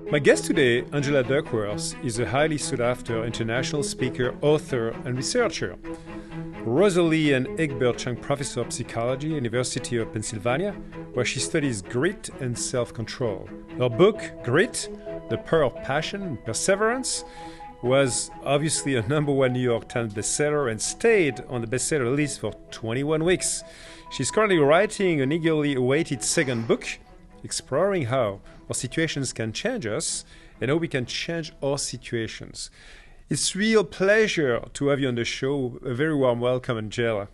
My guest today, Angela Duckworth, is a highly sought-after international speaker, author, and researcher. Rosalie and Egbert Chang Professor of Psychology, University of Pennsylvania, where she studies grit and self-control. Her book, Grit, The Power of Passion and Perseverance, was obviously a #1 New York Times bestseller and stayed on the bestseller list for 21 weeks. She's currently writing an eagerly awaited second book, exploring how our situations can change us and how we can change our situations. It's a real pleasure to have you on the show. A very warm welcome, Angela.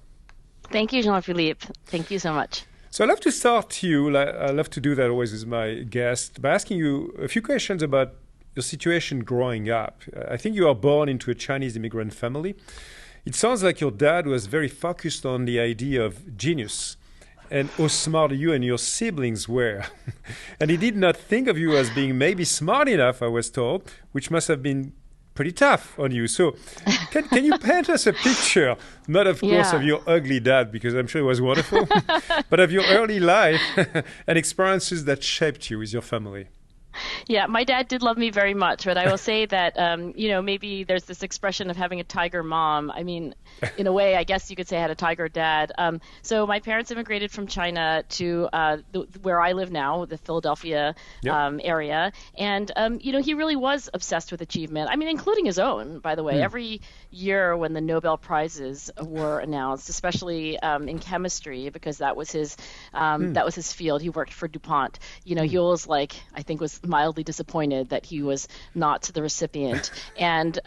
Thank you, Jean-Philippe. Thank you so much. So I'd love to start you, I love to do that always with my guests, by asking you a few questions about your situation growing up. I think you are born into a Chinese immigrant family. It sounds like your dad was very focused on the idea of genius and how smart you and your siblings were. And he did not think of you as being maybe smart enough, I was told, which must have been pretty tough on you. So can you paint us a picture, not of course of your ugly dad, because I'm sure it was wonderful, but of your early life and experiences that shaped you with your family? Yeah, my dad did love me very much, but I will say that, maybe there's this expression of having a tiger mom. I mean, in a way, I guess you could say I had a tiger dad. So my parents immigrated from China to where I live now, the Philadelphia area. And, he really was obsessed with achievement. I mean, including his own, by the way. Every year when the Nobel Prizes were announced, especially in chemistry, because that was his field. He worked for DuPont. He always I think was mildly disappointed that he was not the recipient. And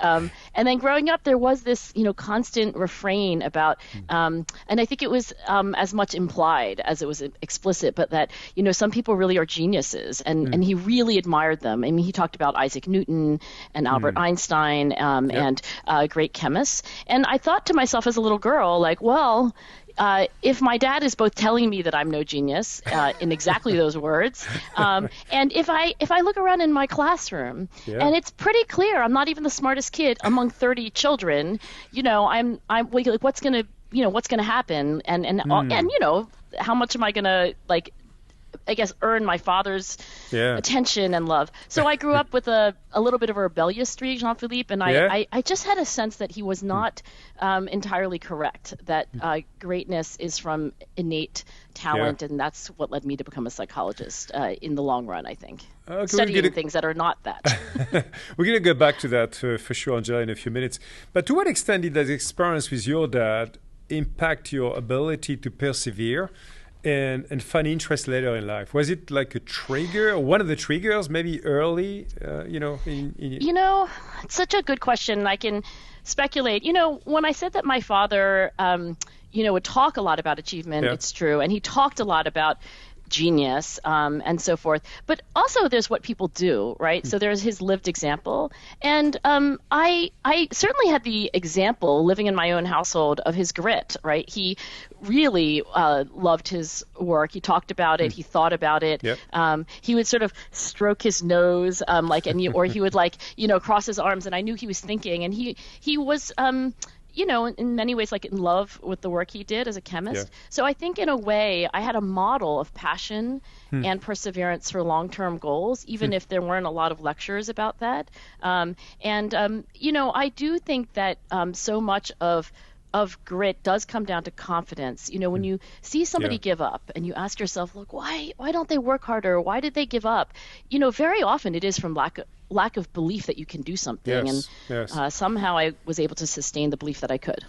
then growing up, there was this, constant refrain about, and I think it was as much implied as it was explicit, but that, some people really are geniuses, and he really admired them. I mean, he talked about Isaac Newton and Albert Einstein and great chemists. And I thought to myself as a little girl, if my dad is both telling me that I'm no genius in exactly those words, and if I look around in my classroom and it's pretty clear I'm not even the smartest kid among 30 children, I'm what's gonna happen, and how much am I gonna I guess earn my father's attention and love. So I grew up with a little bit of a rebellious streak, Jean-Philippe, and I just had a sense that he was not entirely correct, that greatness is from innate talent, and that's what led me to become a psychologist in the long run, I think. Studying things that are not that. We're going to go back to that for sure, Angela, in a few minutes. But to what extent did that experience with your dad impact your ability to persevere and find interest later in life? Was it like a trigger, or one of the triggers, maybe early, It's such a good question. I can speculate. When I said that my father, would talk a lot about achievement, it's true. And he talked a lot about genius and so forth. But also there's what people do, right? So there's his lived example. And I certainly had the example living in my own household of his grit, right? He really loved his work. He talked about it. He thought about it. He would sort of stroke his nose or he would cross his arms, and I knew he was thinking. And he was in many ways, in love with the work he did as a chemist. So I think in a way I had a model of passion and perseverance for long-term goals, even if there weren't a lot of lectures about that. I do think that so much of grit does come down to confidence. When you see somebody give up and you ask yourself, look, why don't they work harder? Why did they give up? Very often it is from lack of belief that you can do something. Somehow I was able to sustain the belief that I could.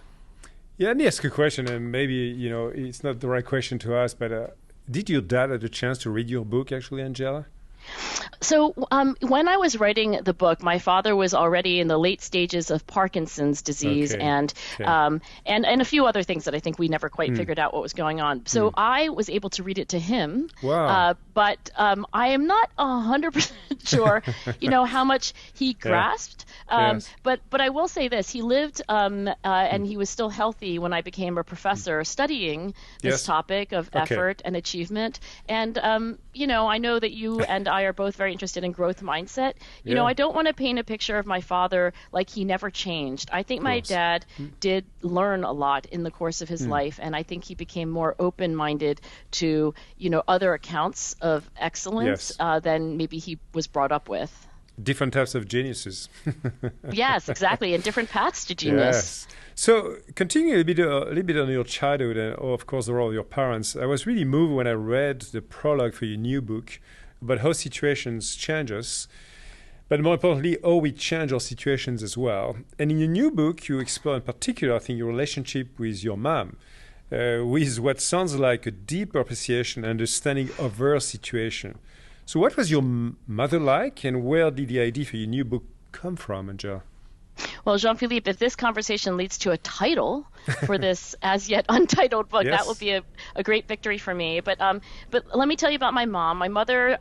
Yeah, let me ask a question, and maybe, it's not the right question to ask, but did your dad have a chance to read your book, actually, Angela? So when I was writing the book, my father was already in the late stages of Parkinson's disease and a few other things that I think we never quite figured out what was going on. So I was able to read it to him. Wow. But I am not 100% sure, how much he grasped. But I will say this: he lived and he was still healthy when I became a professor studying this topic of effort and achievement. And I know that you and I are both very interested in growth mindset. You know, I don't want to paint a picture of my father like he never changed. I think my dad did learn a lot in the course of his life, and I think he became more open-minded to, you know, other accounts of excellence than maybe he was brought up with. Different types of geniuses. Yes, exactly, and different paths to genius. Yes. So, continuing a little bit on your childhood and, of course, the role of your parents, I was really moved when I read the prologue for your new book about how situations change us, but more importantly, how we change our situations as well. And in your new book, you explore in particular, I think, your relationship with your mom, with what sounds like a deep appreciation and understanding of her situation. So what was your mother like, and where did the idea for your new book come from, Angela? Well, Jean-Philippe, if this conversation leads to a title for this as yet untitled book, that will be a great victory for me. But let me tell you about my mom. My mother,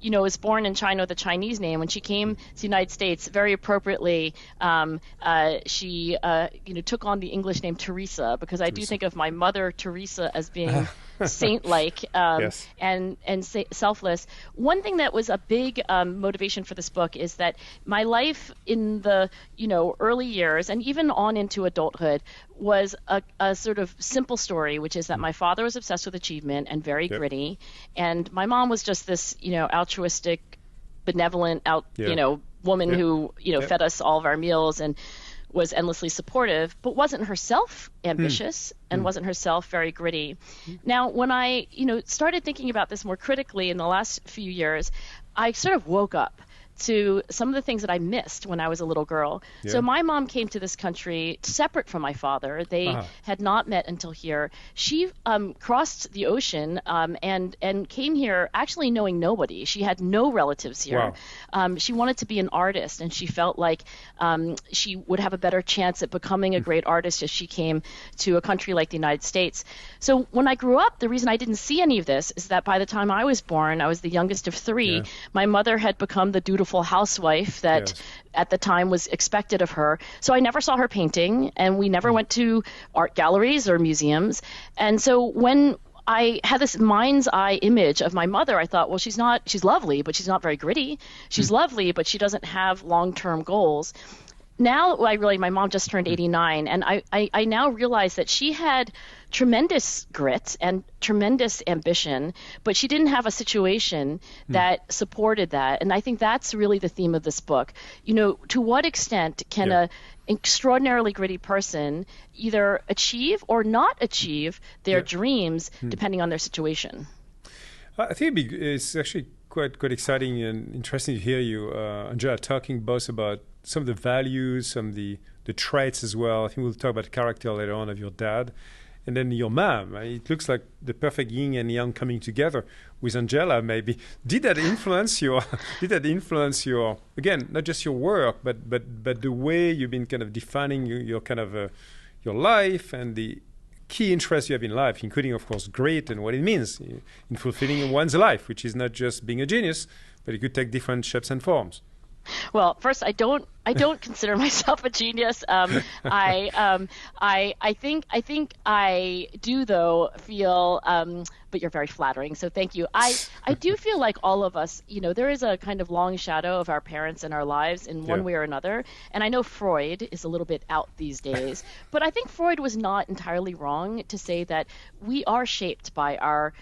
was born in China with a Chinese name. When she came to the United States, very appropriately, she took on the English name Teresa, because I do think of my mother Teresa as being saint-like and selfless. One thing that was a big motivation for this book is that my life in the early years and even on into adulthood was a sort of simple story, which is that my father was obsessed with achievement and very gritty, and my mom was just this altruistic, benevolent woman who fed us all of our meals and was endlessly supportive, but wasn't herself ambitious and wasn't herself very gritty. Now, when I started thinking about this more critically in the last few years, I sort of woke up to some of the things that I missed when I was a little girl. So my mom came to this country separate from my father. They had not met until here. She crossed the ocean and came here actually knowing nobody. She had no relatives here. Wow. She wanted to be an artist, and she felt like she would have a better chance at becoming a great artist if she came to a country like the United States. So when I grew up, the reason I didn't see any of this is that by the time I was born, I was the youngest of three. My mother had become the dutiful housewife that at the time was expected of her. So I never saw her painting, and we never went to art galleries or museums. And so when I had this mind's eye image of my mother, I thought, well, she's lovely, but she's not very gritty. She's lovely, but she doesn't have long-term goals. Now my mom just turned 89, and I now realize that she had tremendous grit and tremendous ambition, but she didn't have a situation that supported that. And I think that's really the theme of this book. To what extent can an extraordinarily gritty person either achieve or not achieve their dreams depending on their situation? I think it's actually quite exciting and interesting to hear you, Angela, talking both about some of the values, some of the traits as well. I think we'll talk about the character later on of your dad. And then your mom. It looks like the perfect yin and yang coming together with Angela, maybe. Did that influence your, again, not just your work, but the way you've been kind of defining your kind of your life and the key interests you have in life, including, of course, grit and what it means in fulfilling one's life, which is not just being a genius, but it could take different shapes and forms. Well, first, I don't consider myself a genius. I think I do, though, feel. But you're very flattering, so thank you. I do feel like all of us, there is a kind of long shadow of our parents in our lives in one way or another. And I know Freud is a little bit out these days, but I think Freud was not entirely wrong to say that we are shaped by our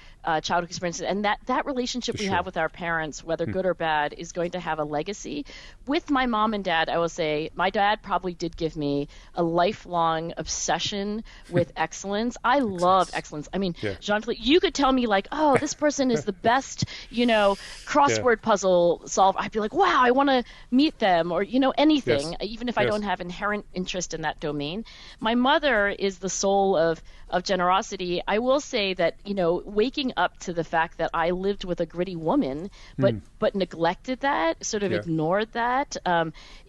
childhood experiences, and that relationship we have with our parents, whether good or bad, is going to have a legacy. With my mom and dad, I will say my dad probably did give me a lifelong obsession with excellence. I love excellence. I mean, Jean-Philippe, you could tell me like, oh, this person is the best, crossword puzzle solver. I'd be like, wow, I want to meet them, or, anything, even if I don't have inherent interest in that domain. My mother is the soul of generosity. I will say that, waking up to the fact that I lived with a gritty woman, but neglected that, sort of ignored that,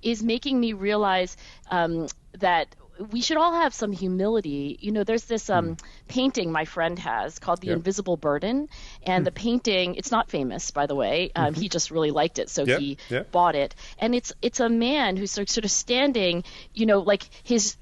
is making me realize that we should all have some humility. There's this painting my friend has called The Invisible Burden. And the painting, it's not famous, by the way. He just really liked it, so he bought it. And it's a man who's sort of standing, like his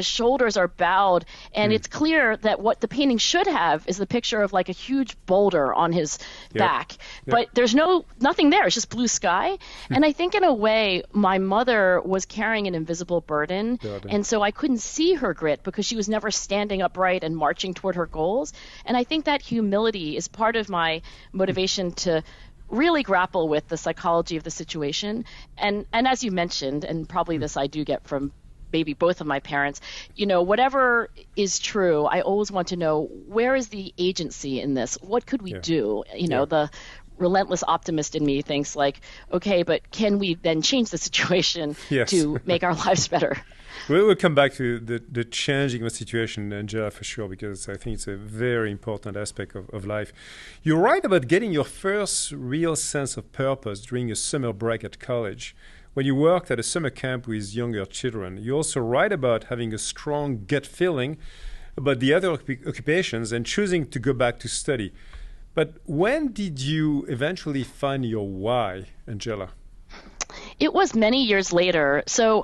shoulders are bowed. And it's clear that what the painting should have is the picture of like a huge boulder on his back. But there's nothing there. It's just blue sky. And I think in a way, my mother was carrying an invisible burden. And so I couldn't see her grit because she was never standing upright and marching toward her goals. And I think that humility is part of my motivation to really grapple with the psychology of the situation. And as you mentioned, and probably this I do get from maybe both of my parents, whatever is true, I always want to know, where is the agency in this? What could we do? The relentless optimist in me thinks like, okay, but can we then change the situation to make our lives better? We'll come back to the changing of the situation, Angela, for sure, because I think it's a very important aspect of life. You're right about getting your first real sense of purpose during a summer break at college, when you worked at a summer camp with younger children. You're also right about having a strong gut feeling about the other occupations and choosing to go back to study. But when did you eventually find your why, Angela? It was many years later. So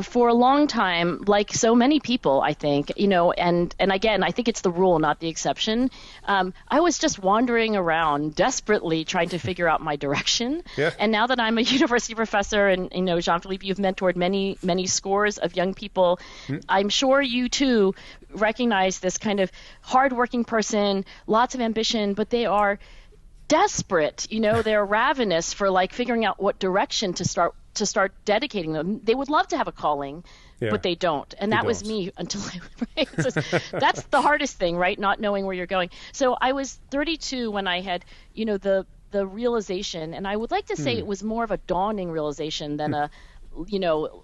for a long time, like so many people, I think, and again, I think it's the rule, not the exception. I was just wandering around desperately trying to figure out my direction. And now that I'm a university professor and, Jean-Philippe, you've mentored many, many scores of young people. I'm sure you too recognize this kind of hardworking person, lots of ambition, but they are desperate, they're ravenous for like figuring out what direction to start dedicating them. They would love to have a calling, but they don't. And that was me until that's the hardest thing, right? Not knowing where you're going. So I was 32 when I had, the realization, and I would like to say it was more of a dawning realization than a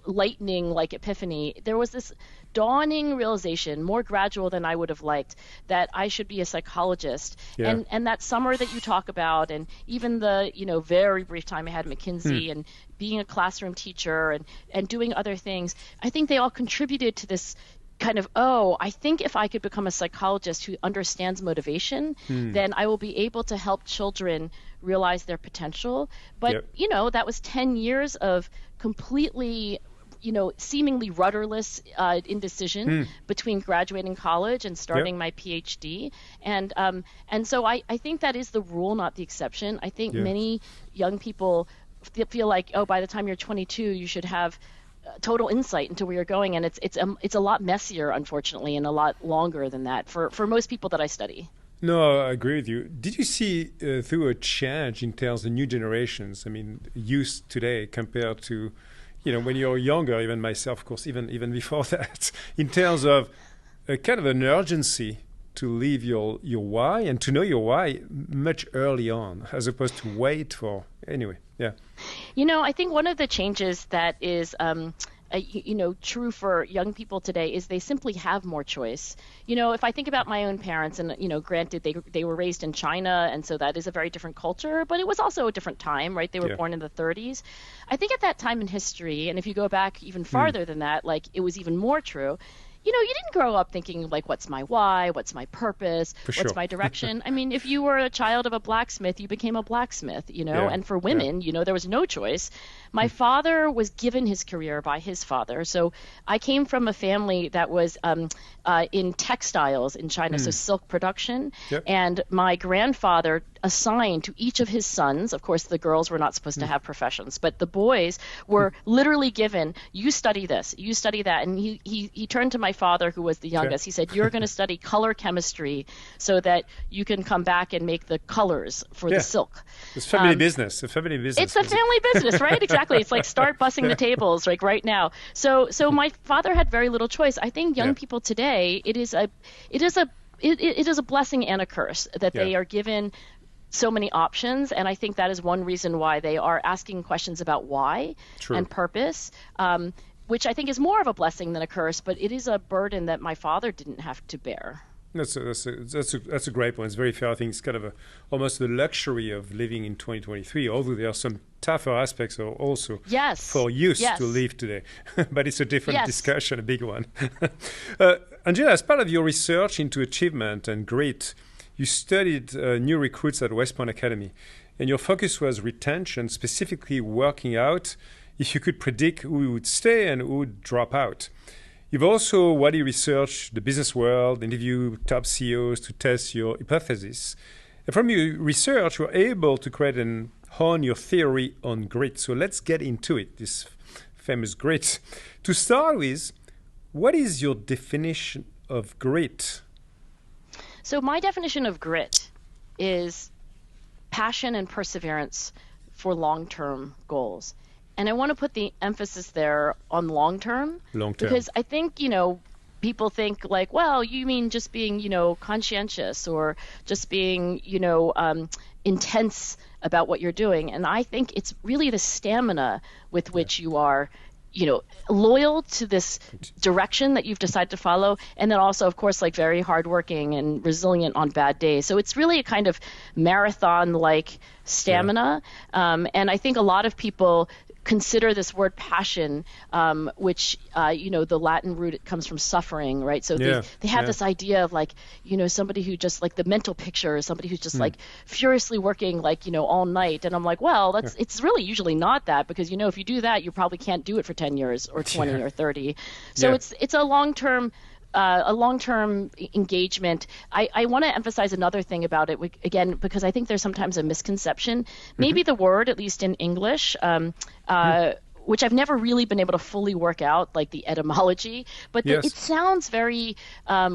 lightning like epiphany. There was this dawning realization, more gradual than I would have liked, that I should be a psychologist. And that summer that you talk about, and even the very brief time I had at McKinsey and being a classroom teacher and doing other things, I think they all contributed to this kind of, I think if I could become a psychologist who understands motivation, then I will be able to help children realize their potential. But, that was 10 years of completely, seemingly rudderless indecision between graduating college and starting my PhD. And so I think that is the rule, not the exception. I think many young people feel like, by the time you're 22, you should have total insight into where you're going, and it's a lot messier, unfortunately, and a lot longer than that for most people that I study. No, I agree with you. Did you see through a change in terms of new generations? I mean, youth today compared to, when you're younger, even myself, of course, even before that, in terms of a kind of an urgency to live your why and to know your why much early on, as opposed to wait for anyway. I think one of the changes that is true for young people today is they simply have more choice. If I think about my own parents, and granted they were raised in China, and so that is a very different culture, but it was also a different time, right? They were born in the 30s. I think at that time in history, and if you go back even farther than that, like it was even more true. You didn't grow up thinking like, what's my why? What's my purpose? What's my direction? I mean, if you were a child of a blacksmith, you became a blacksmith, and for women, there was no choice. My father was given his career by his father. So I came from a family that was in textiles in China, so silk production. And my grandfather assigned to each of his sons, of course, the girls were not supposed to have professions, but the boys were literally given, you study this, you study that. And he turned to my father, who was the youngest. He said, you're going to study color chemistry so that you can come back and make the colors for the silk. It's family business. It's a family business. It's a family business, right? Exactly. It's like start bussing the tables like right now. So my father had very little choice. I think young people today, it is a blessing and a curse that they are given so many options, and I think that is one reason why they are asking questions about why and purpose, which I think is more of a blessing than a curse, but it is a burden that my father didn't have to bear. That's a great point. It's very fair. I think it's kind of almost the luxury of living in 2023, although there are some tougher aspects are also yes. for youth yes. to live today. But it's a different yes. discussion, a big one. Angela, as part of your research into achievement and grit, you studied new recruits at West Point Academy, and your focus was retention, specifically working out if you could predict who would stay and who would drop out. You've also widely researched the business world, interviewed top CEOs to test your hypothesis. And from your research, you're able to create and hone your theory on grit. So let's get into it, this famous grit. To start with, what is your definition of grit? So my definition of grit is passion and perseverance for long-term goals. And I want to put the emphasis there on long-term. Long-term. Because I think, people think like, well, you mean just being, conscientious or just being, intense about what you're doing. And I think it's really the stamina with which you are, loyal to this direction that you've decided to follow. And then also, of course, like very hardworking and resilient on bad days. So it's really a kind of marathon-like stamina. Yeah. And I think a lot of people consider this word passion, which, the Latin root, it comes from suffering, right? So they have this idea of like, somebody who just like the mental picture, somebody who's just like furiously working like, all night. And I'm like, well, it's really usually not that, because, if you do that, you probably can't do it for 10 years or 20 or 30. So it's a long-term engagement. I want to emphasize another thing about it, again, because I think there's sometimes a misconception. Maybe the word, at least in English, which I've never really been able to fully work out, like the etymology, but it sounds very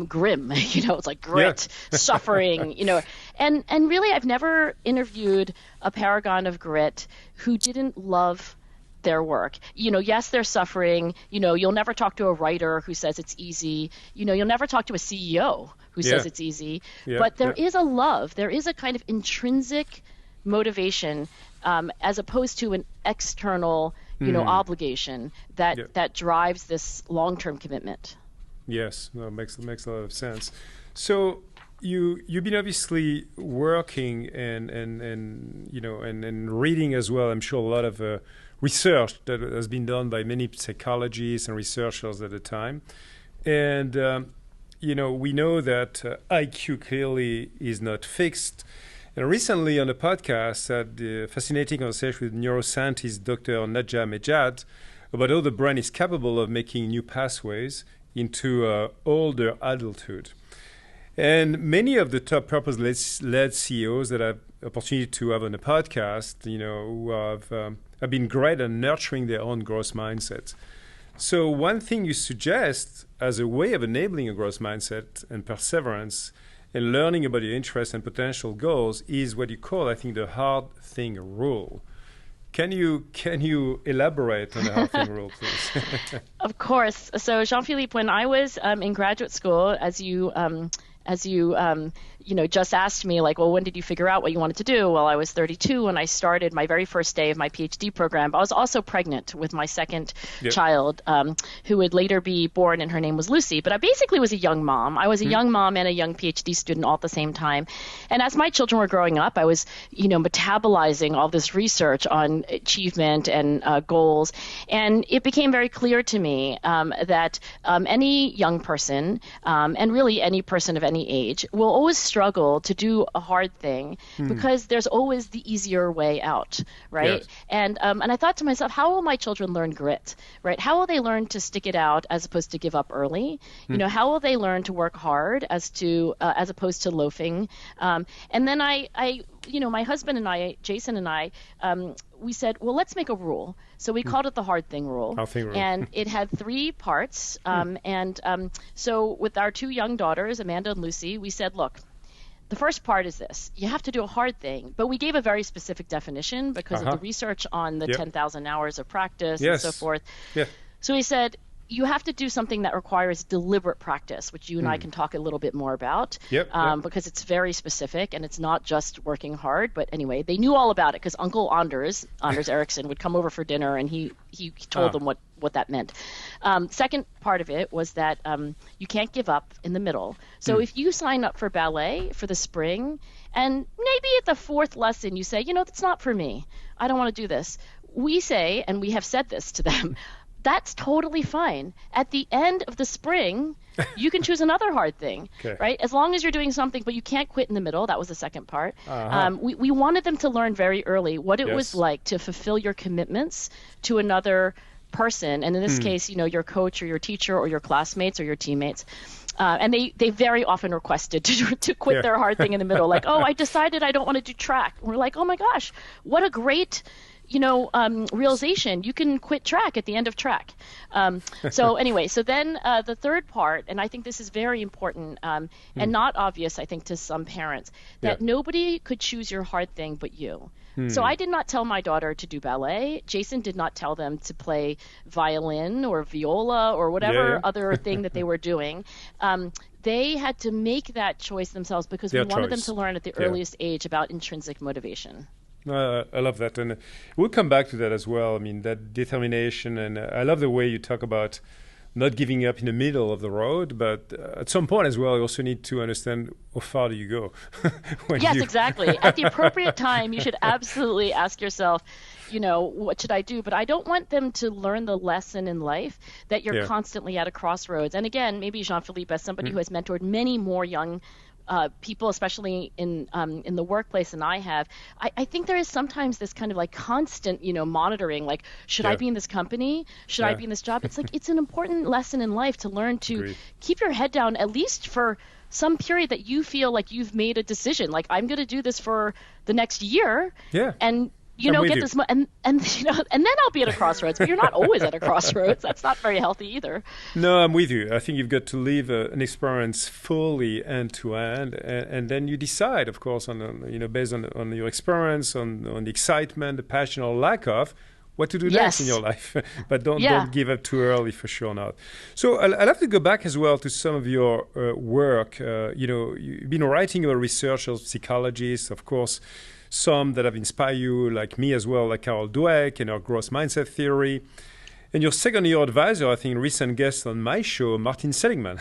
grim. It's like grit, suffering, and really I've never interviewed a paragon of grit who didn't love their work. Yes, they're suffering. You'll never talk to a writer who says it's easy. You'll never talk to a CEO who says it's easy. But there is a love. There is a kind of intrinsic motivation, as opposed to an external, obligation that drives this long-term commitment. Yes, no, it makes a lot of sense. So you've been obviously working and reading as well. I'm sure a lot of research that has been done by many psychologists and researchers at the time. And, we know that IQ clearly is not fixed. And recently on the podcast, I had a fascinating conversation with neuroscientist Dr. Najah Mejad about how the brain is capable of making new pathways into older adulthood. And many of the top purpose-led CEOs that I've opportunity to have on the podcast, who have been great at nurturing their own growth mindset. So one thing you suggest as a way of enabling a growth mindset and perseverance and learning about your interests and potential goals is what you call, I think, the hard thing rule. Can you elaborate on the hard thing rule, please? Of course. So Jean-Philippe, when I was in graduate school, as you just asked me, like, well, when did you figure out what you wanted to do? Well, I was 32 when I started my very first day of my PhD program. I was also pregnant with my second child, who would later be born, and her name was Lucy. But I basically was a young mom. I was a young mom and a young PhD student all at the same time. And as my children were growing up, I was, metabolizing all this research on achievement and goals. And it became very clear to me that any young person, and really any person of any age, will always struggle to do a hard thing because there's always the easier way out, right? Yes. And I thought to myself, how will my children learn grit, right? How will they learn to stick it out as opposed to give up early? How will they learn to work hard as opposed to loafing? And then my husband and I, Jason and I, we said, well, let's make a rule. So we called it the hard thing rule. And it had 3 parts. So with our 2 young daughters, Amanda and Lucy, we said, look, the first part is this. You have to do a hard thing. But we gave a very specific definition because of the research on the 10,000 hours of practice and so forth. Yeah. So we said, you have to do something that requires deliberate practice, which you and I can talk a little bit more about, because it's very specific and it's not just working hard. But anyway, they knew all about it because Uncle Anders Ericsson, would come over for dinner, and he told them what that meant. Second part of it was that you can't give up in the middle. So if you sign up for ballet for the spring, and maybe at the fourth lesson you say, that's not for me, I don't want to do this. We say, and we have said this to them, that's totally fine. At the end of the spring, you can choose another hard thing, right? As long as you're doing something, but you can't quit in the middle. That was the second part. We wanted them to learn very early what it was like to fulfill your commitments to another person, and in this case, your coach or your teacher or your classmates or your teammates. And they very often requested to quit their hard thing in the middle, like, oh, I decided I don't want to do track. And we're like, oh my gosh, what a great realization. You can quit track at the end of track. So then the third part, and I think this is very important and not obvious, I think, to some parents, that nobody could choose your hard thing but you. So I did not tell my daughter to do ballet. Jason did not tell them to play violin or viola or whatever other thing that they were doing. They had to make that choice themselves because we wanted them to learn at the earliest age about intrinsic motivation. I love that, and we'll come back to that as well. I mean, that determination, and I love the way you talk about not giving up in the middle of the road, but at some point as well, you also need to understand how far do you go. Exactly. At the appropriate time, you should absolutely ask yourself, what should I do? But I don't want them to learn the lesson in life that you're constantly at a crossroads. And again, maybe Jean-Philippe, as somebody who has mentored many more young people, especially in the workplace than I have, I think there is sometimes this kind of like constant, monitoring, like, should I be in this company? Should I be in this job? It's like, it's an important lesson in life to learn to keep your head down, at least for some period that you feel like you've made a decision. Like, I'm going to do this for the next year. And get this, and then I'll be at a crossroads. But you're not always at a crossroads. That's not very healthy either. No, I'm with you. I think you've got to live an experience fully end to end, and then you decide, of course, on based on your experience, on the excitement, the passion or lack of, what to do next in your life. But don't give up too early, for sure not. So I'll have to go back as well to some of your work. You've been writing about researchers, psychologists, of course. Some that have inspired you, like me as well, like Carol Dweck and her growth mindset theory. And your second-year advisor, I think, recent guest on my show, Martin Seligman,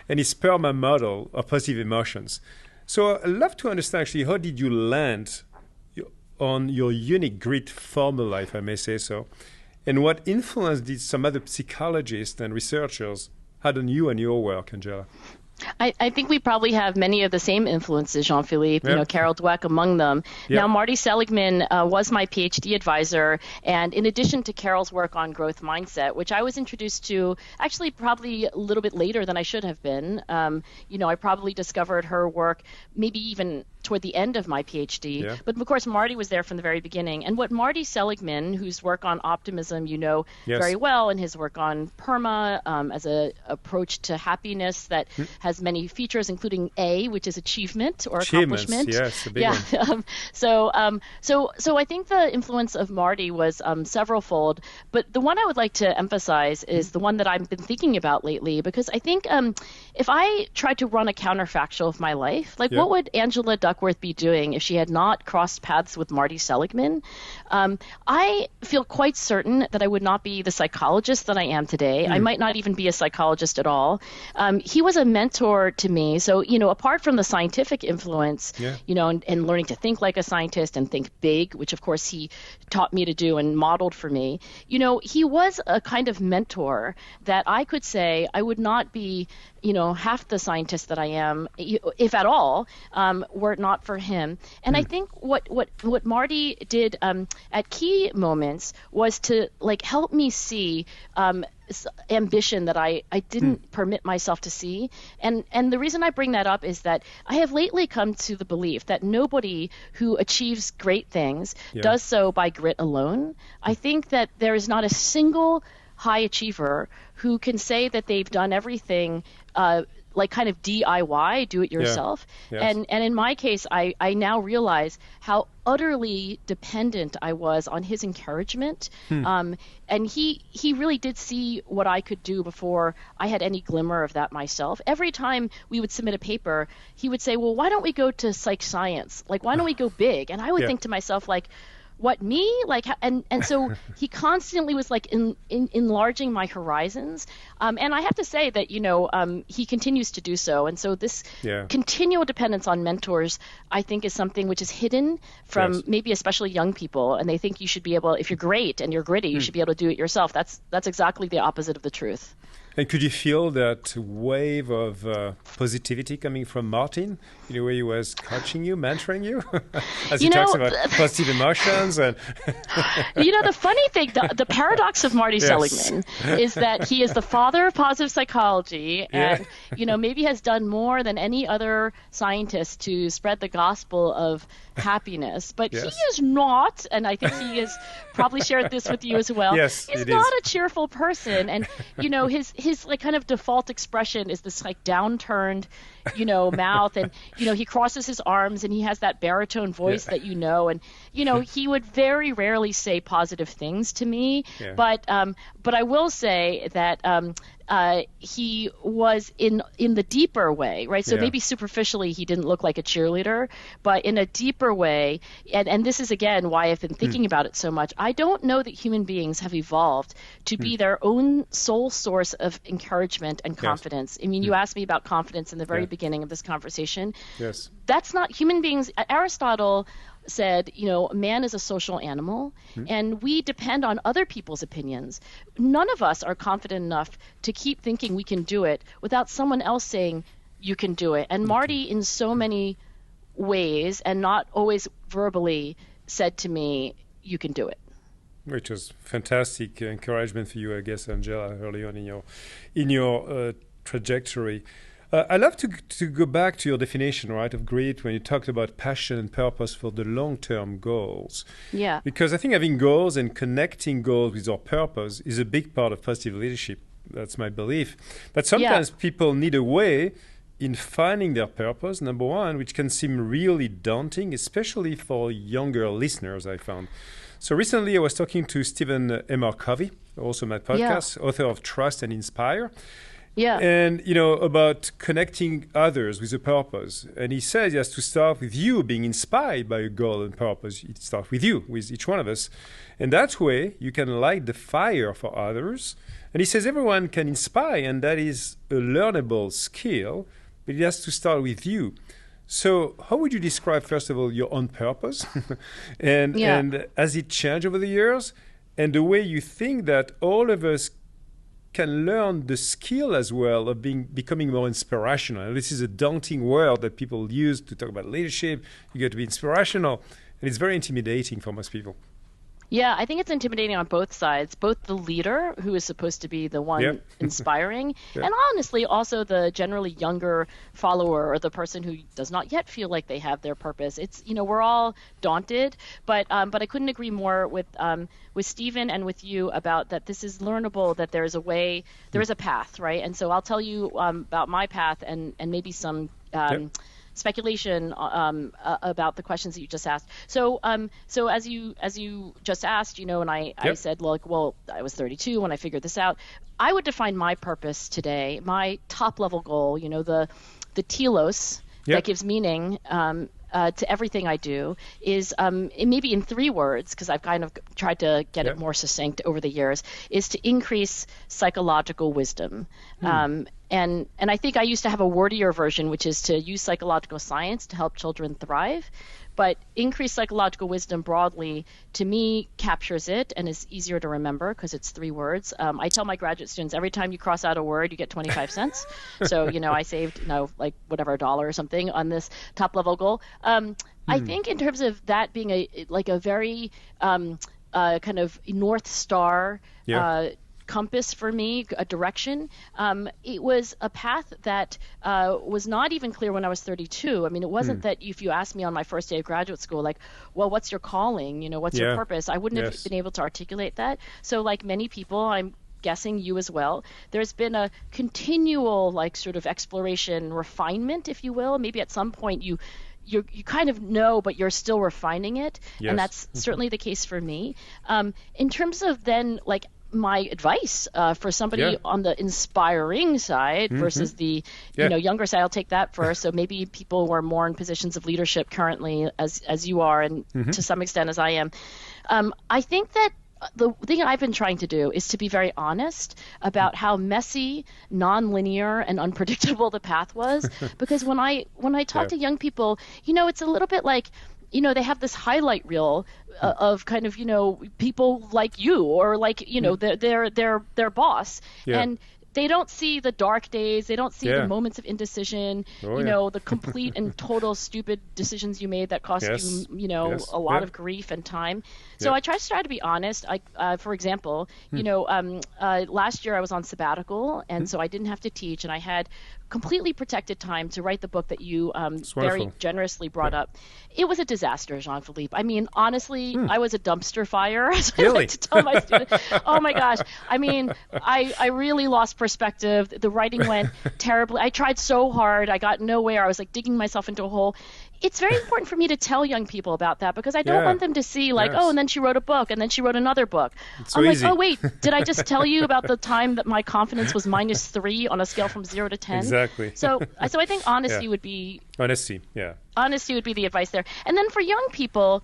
and his PERMA model of positive emotions. So I'd love to understand, actually, how did you land on your unique grit formula, if I may say so, and what influence did some other psychologists and researchers had on you and your work, Angela? I think we probably have many of the same influences, Jean-Philippe, Carol Dweck among them. Now, Marty Seligman was my PhD advisor, and in addition to Carol's work on growth mindset, which I was introduced to actually probably a little bit later than I should have been. I probably discovered her work maybe even toward the end of my PhD. But of course, Marty was there from the very beginning. And what Marty Seligman, whose work on optimism very well, and his work on PERMA as an approach to happiness that has many features, including A, which is achievement or accomplishment. Yes, a big one. So I think the influence of Marty was severalfold. But the one I would like to emphasize is the one that I've been thinking about lately, because I think if I tried to run a counterfactual of my life, like what would Angela Duckworth be doing if she had not crossed paths with Marty Seligman? I feel quite certain that I would not be the psychologist that I am today. I might not even be a psychologist at all. He was a mentor to me. So, apart from the scientific influence, and learning to think like a scientist and think big, which of course he taught me to do and modeled for me, he was a kind of mentor that I could say I would not be half the scientist that I am, if at all, were it not for him. And I think what Marty did at key moments was to help me see ambition that I didn't permit myself to see. And the reason I bring that up is that I have lately come to the belief that nobody who achieves great things does so by grit alone. I think that there is not a single high achiever who can say that they've done everything like kind of DIY, do it yourself. Yes. And in my case, I now realize how utterly dependent I was on his encouragement. And he really did see what I could do before I had any glimmer of that myself. Every time we would submit a paper, he would say, well, why don't we go to psych science? Like, why don't we go big? And I would think to myself, like, what, me? Like, and so he constantly was like enlarging my horizons. And I have to say that, he continues to do so. And so this continual dependence on mentors, I think, is something which is hidden from maybe especially young people. And they think you should be able, if you're great and you're gritty, you should be able to do it yourself. That's exactly the opposite of the truth. And could you feel that wave of positivity coming from Martin, where he was coaching you, mentoring you, as he talks about positive emotions? And the funny thing, the paradox of Marty Seligman is that he is the father of positive psychology and, maybe has done more than any other scientist to spread the gospel of happiness. But he is not, and I think he has probably shared this with you as well, he's not a cheerful person. And, his like kind of default expression is this like downturned, mouth, and he crosses his arms and he has that baritone voice that and he would very rarely say positive things to me. But I will say that he was in the deeper way, right? So maybe superficially he didn't look like a cheerleader, but in a deeper way, and this is again why I've been thinking about it so much. I don't know that human beings have evolved to be their own sole source of encouragement and confidence. I mean, you asked me about confidence in the very beginning of this conversation. Yes. That's not human beings. Aristotle said, man is a social animal, and we depend on other people's opinions. None of us are confident enough to keep thinking we can do it without someone else saying you can do it. And Marty, in so many ways, and not always verbally, said to me, you can do it. Which was fantastic encouragement for you, I guess, Angela, early on in your trajectory. I'd love to go back to your definition, right, of grit when you talked about passion and purpose for the long-term goals. Yeah. Because I think having goals and connecting goals with our purpose is a big part of positive leadership. That's my belief. But sometimes people need a way in finding their purpose, number one, which can seem really daunting, especially for younger listeners, I found. So recently I was talking to Stephen M. R. Covey, also my podcast, author of Trust and Inspire. Yeah. And, about connecting others with a purpose. And he says he has to start with you being inspired by a goal and purpose. It starts with you, with each one of us. And that way you can light the fire for others. And he says everyone can inspire, and that is a learnable skill, but it has to start with you. So how would you describe, first of all, your own purpose? and has it changed over the years? And the way you think that all of us can learn the skill as well of becoming more inspirational. This is a daunting word that people use to talk about leadership. You get to be inspirational, and it's very intimidating for most people. Yeah, I think it's intimidating on both sides, both the leader, who is supposed to be the one inspiring, and honestly also the generally younger follower or the person who does not yet feel like they have their purpose. It's, we're all daunted, but I couldn't agree more with Stephen and with you about that this is learnable, that there is a way, there is a path, right? And so I'll tell you about my path and maybe some speculation about the questions that you just asked. So as you just asked, and I said, well, I was 32 when I figured this out. I would define my purpose today, my top level goal, the telos that gives meaning to everything I do is maybe in 3 words, because I've kind of tried to get it more succinct over the years, is to increase psychological wisdom. And I think I used to have a wordier version, which is to use psychological science to help children thrive. But increased psychological wisdom broadly, to me, captures it and is easier to remember because it's 3 words. I tell my graduate students, every time you cross out a word, you get 25 cents. So, I saved, $1 or something on this top level goal. I think in terms of that being a very kind of North Star compass for me, a direction. It was a path that was not even clear when I was 32. I mean, it wasn't that if you asked me on my first day of graduate school, like, well, what's your calling? What's your purpose? I wouldn't have been able to articulate that. So like many people, I'm guessing you as well, there's been a continual like sort of exploration, refinement, if you will. Maybe at some point you kind of know, but you're still refining it. Yes. And that's certainly the case for me. In terms of then like my advice for somebody on the inspiring side versus the younger side, I'll take that first. So maybe people who are more in positions of leadership currently, as you are, and to some extent as I am. I think that the thing I've been trying to do is to be very honest about how messy, nonlinear, and unpredictable the path was. Because when I talk to young people, it's a little bit like, they have this highlight reel of kind of, people like you or like, their boss. Yeah. And they don't see the dark days. They don't see the moments of indecision, the complete and total stupid decisions you made that cost you, a lot of grief and time. So I try to be honest. For example, last year I was on sabbatical, and so I didn't have to teach, and I had completely protected time to write the book that you very generously brought up. It was a disaster, Jean-Philippe. I mean, honestly, I was a dumpster fire, as I like to tell my students. Oh my gosh. I mean, I really lost perspective. The writing went terribly. I tried so hard. I got nowhere. I was like digging myself into a hole. It's very important for me to tell young people about that, because I don't want them to see like, oh, and then she wrote a book, and then she wrote another book. I'm like, oh, wait, did I just tell you about the time that my confidence was -3 on a scale from 0 to 10? Exactly. So I think honesty would be... Honesty would be the advice there. And then for young people,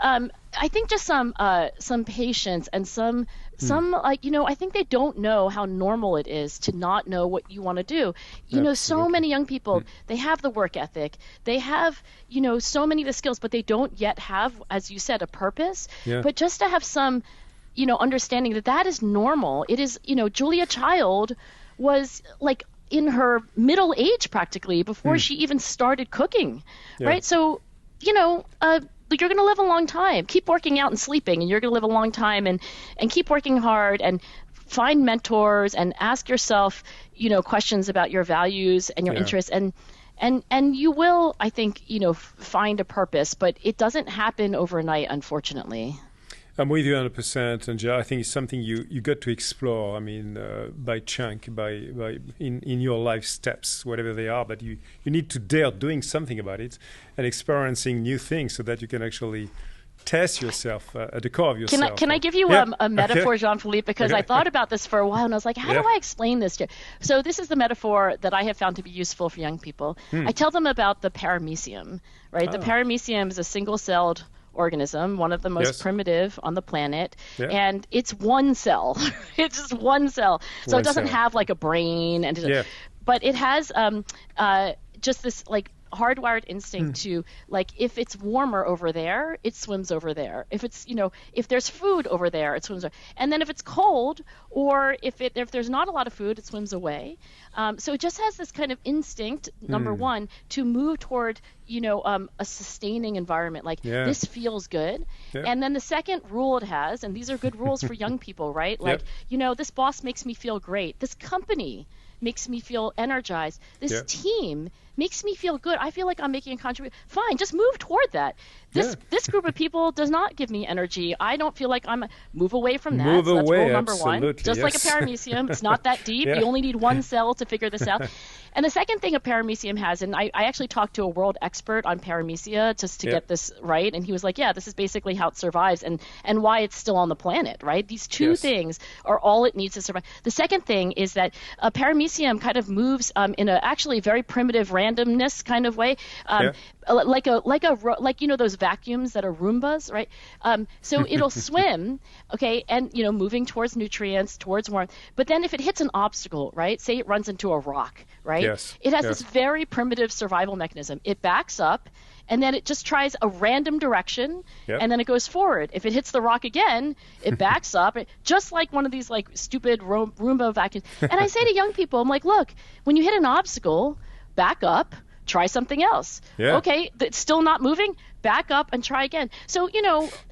I think just some patience and some I think they don't know how normal it is to not know what you want to do. So many young people, they have the work ethic, they have, so many of the skills, but they don't yet have, as you said, a purpose. But just to have some, understanding that is normal. It is, Julia Child was like in her middle age practically before she even started cooking, right? So, you're going to live a long time. Keep working out and sleeping, and you're going to live a long time, and keep working hard and find mentors and ask yourself, questions about your values and your interests, and you will, I think, find a purpose, but it doesn't happen overnight, unfortunately. I'm with you 100%, and I think it's something you got to explore. I mean, by chunk, by in your life steps, whatever they are. But you need to dare doing something about it and experiencing new things so that you can actually test yourself at the core of yourself. Can I give you a metaphor, Jean-Philippe? Because I thought about this for a while, and I was like, how do I explain this to you? So this is the metaphor that I have found to be useful for young people. I tell them about the paramecium, right? The paramecium is a single-celled organism, one of the most primitive on the planet, and it's one cell. It's just one cell. So it doesn't have like a brain, but it has just this like hardwired instinct to, like, if it's warmer over there, it swims over there. If it's, if there's food over there, it swims over. And then if it's cold, or if there's not a lot of food, it swims away. So it just has this kind of instinct, number one, to move toward, a sustaining environment. Like, this feels good. And then the second rule it has, and these are good rules for young people, right? Like, this boss makes me feel great. This company makes me feel energized. This team makes me feel good. I feel like I'm making a contribution. Fine, just move toward that. This group of people does not give me energy. I don't feel like move away from that. Move so that's away, rule number one. Just like a paramecium, it's not that deep. You only need one cell to figure this out. And the second thing a paramecium has, and I actually talked to a world expert on paramecia just to get this right, and he was like, this is basically how it survives and why it's still on the planet, right? These two things are all it needs to survive. The second thing is that a paramecium kind of moves in a actually very primitive randomness kind of way, like those vacuums that are Roombas, right? So it'll swim, and moving towards nutrients, towards warmth. But then if it hits an obstacle, right? Say it runs into a rock, right? It has this very primitive survival mechanism. It backs up, and then it just tries a random direction, and then it goes forward. If it hits the rock again, it backs up, just like one of these like stupid Roomba vacuums. And I say to young people, I'm like, look, when you hit an obstacle, back up, try something else. Okay, it's still not moving, back up and try again. So,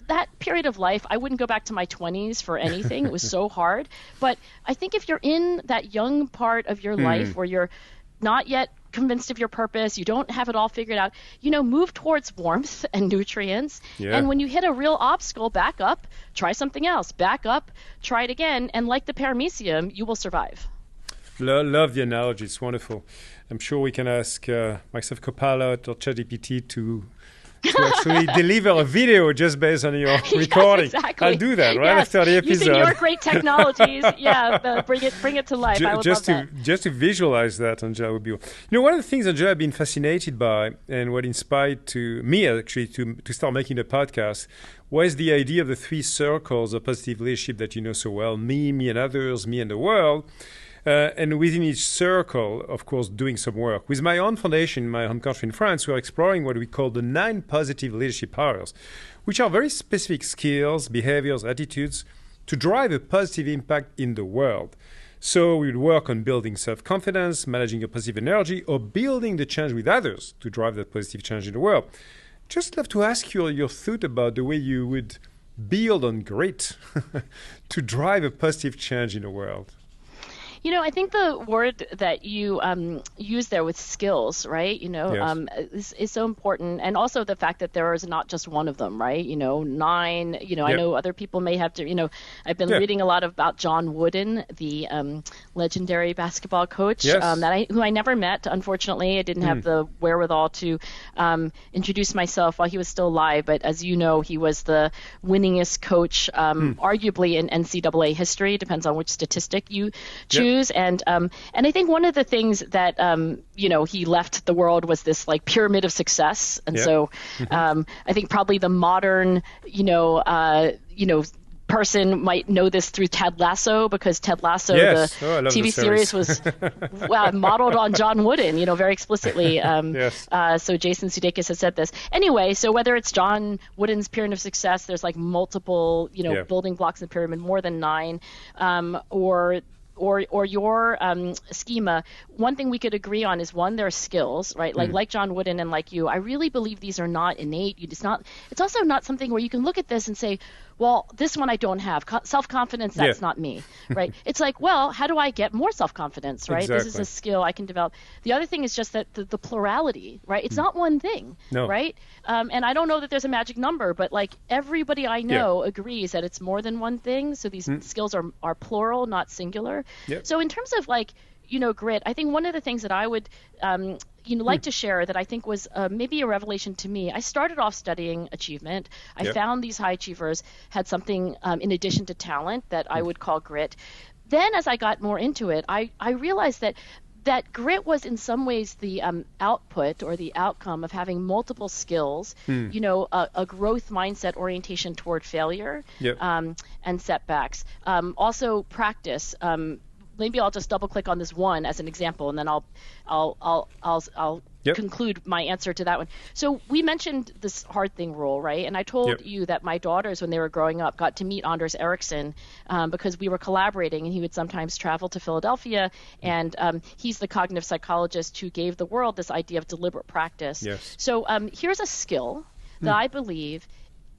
that period of life, I wouldn't go back to my 20s for anything. It was so hard. But I think if you're in that young part of your life where you're not yet convinced of your purpose, you don't have it all figured out, move towards warmth and nutrients. Yeah. And when you hit a real obstacle, back up, try something else, back up, try it again. And like the paramecium, you will survive. Love the analogy. It's wonderful. I'm sure we can ask Microsoft Copilot or ChatGPT to actually deliver a video just based on your recording. Exactly. I'll do that right after the episode. Using your great technologies, bring it to life. I would love that. Just to visualize that, Angela, would be. One of the things, Angela, I've been fascinated by, and what inspired me actually to start making the podcast, was the idea of the 3 circles of positive leadership that you know so well: me and others, me and the world. And within each circle, of course, doing some work. With my own foundation in my home country in France, we're exploring what we call the 9 positive leadership powers, which are very specific skills, behaviors, attitudes to drive a positive impact in the world. So we would work on building self-confidence, managing your positive energy, or building the change with others to drive that positive change in the world. Just love to ask you your thought about the way you would build on grit to drive a positive change in the world. I think the word that you use there with skills, right? Yes. Is so important, and also the fact that there is not just one of them, right? 9. Yep. I know other people may have to. I've been reading a lot about John Wooden, the legendary basketball coach, yes. Who I never met. Unfortunately, I didn't have the wherewithal to introduce myself while he was still alive. But as you know, he was the winningest coach, arguably in NCAA history. Depends on which statistic you choose. Yep. And I think one of the things that he left the world was this like pyramid of success. And so I think probably the modern person might know this through Ted Lasso, because Ted Lasso, the TV series, was modeled on John Wooden, very explicitly. Yes. So Jason Sudeikis has said this. Anyway, so whether it's John Wooden's pyramid of success, there's like multiple, building blocks in the pyramid, more than 9, or your schema. One thing we could agree on is, one, there are skills, right? Like John Wooden and like you, I really believe these are not innate. It's also not something where you can look at this and say, well, this one I don't have. Self-confidence, that's not me, right? It's like, well, how do I get more self-confidence, right? Exactly. This is a skill I can develop. The other thing is just that the plurality, right? It's not one thing, right? And I don't know that there's a magic number, but like everybody I know agrees that it's more than one thing. So these skills are plural, not singular. Yep. So in terms of like, grit, I think one of the things that I would like to share that I think was maybe a revelation to me. I started off studying achievement. I found these high achievers had something in addition to talent that I would call grit. Then as I got more into it, I realized that grit was in some ways the output or the outcome of having multiple skills, a growth mindset orientation toward failure, and setbacks. Also practice. Maybe I'll just double click on this one as an example, and then I'll conclude my answer to that one. So we mentioned this hard thing rule, right? And I told you that my daughters, when they were growing up, got to meet Anders Ericsson because we were collaborating, and he would sometimes travel to Philadelphia, and he's the cognitive psychologist who gave the world this idea of deliberate practice. Yes. So here's a skill that I believe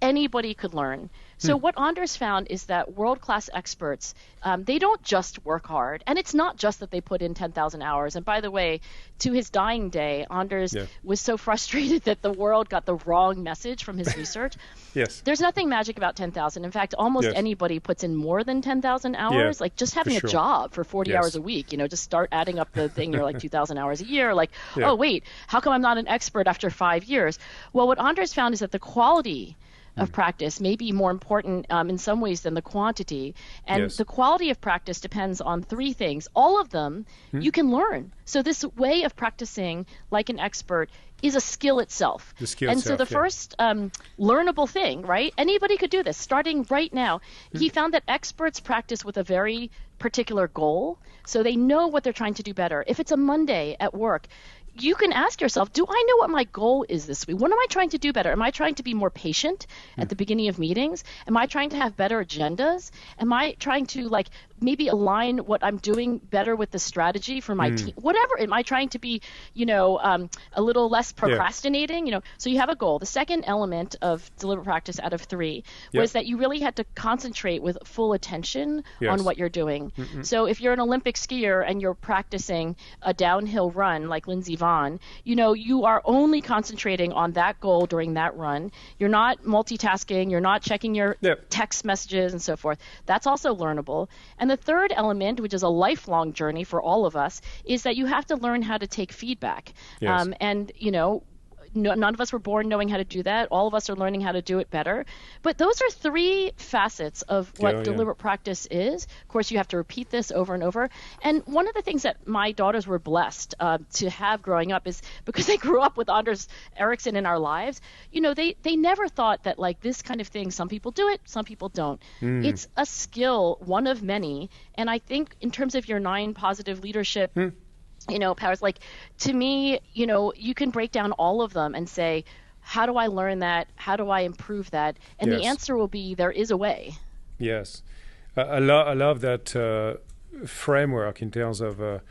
anybody could learn. So what Anders found is that world-class experts, they don't just work hard. And it's not just that they put in 10,000 hours. And by the way, to his dying day, Anders was so frustrated that the world got the wrong message from his research. Yes. There's nothing magic about 10,000. In fact, almost anybody puts in more than 10,000 hours. Like just having a job for 40 hours a week, just start adding up the thing. You're like 2,000 hours a year. Like, oh, wait, how come I'm not an expert after 5 years? Well, what Anders found is that the quality of practice may be more important in some ways than the quantity. And the quality of practice depends on 3 things. All of them you can learn. So this way of practicing like an expert is a skill itself. So the first learnable thing, right? Anybody could do this starting right now. He found that experts practice with a very particular goal. So they know what they're trying to do better. If it's a Monday at work, you can ask yourself, do I know what my goal is this week? What am I trying to do better? Am I trying to be more patient at the beginning of meetings? Am I trying to have better agendas? Am I trying to maybe align what I'm doing better with the strategy for my team? Whatever. Am I trying to be, a little less procrastinating? So you have a goal. The second element of deliberate practice out of 3 was that you really had to concentrate with full attention on what you're doing. So if you're an Olympic skier and you're practicing a downhill run like Lindsey Vonn, you are only concentrating on that goal during that run. You're not multitasking. You're not checking your text messages and so forth. That's also learnable. And the third element, which is a lifelong journey for all of us, is that you have to learn how to take feedback. None of us were born knowing how to do that. All of us are learning how to do it better. But those are 3 facets of what deliberate practice is. Of course, you have to repeat this over and over. And one of the things that my daughters were blessed to have growing up is because they grew up with Anders Ericsson in our lives, they never thought that like this kind of thing, some people do it, some people don't. It's a skill, one of many. And I think in terms of your 9 positive leadership powers, like to me, you can break down all of them and say, how do I learn that? How do I improve that? And the answer will be, there is a way. Yes. I love that framework in terms of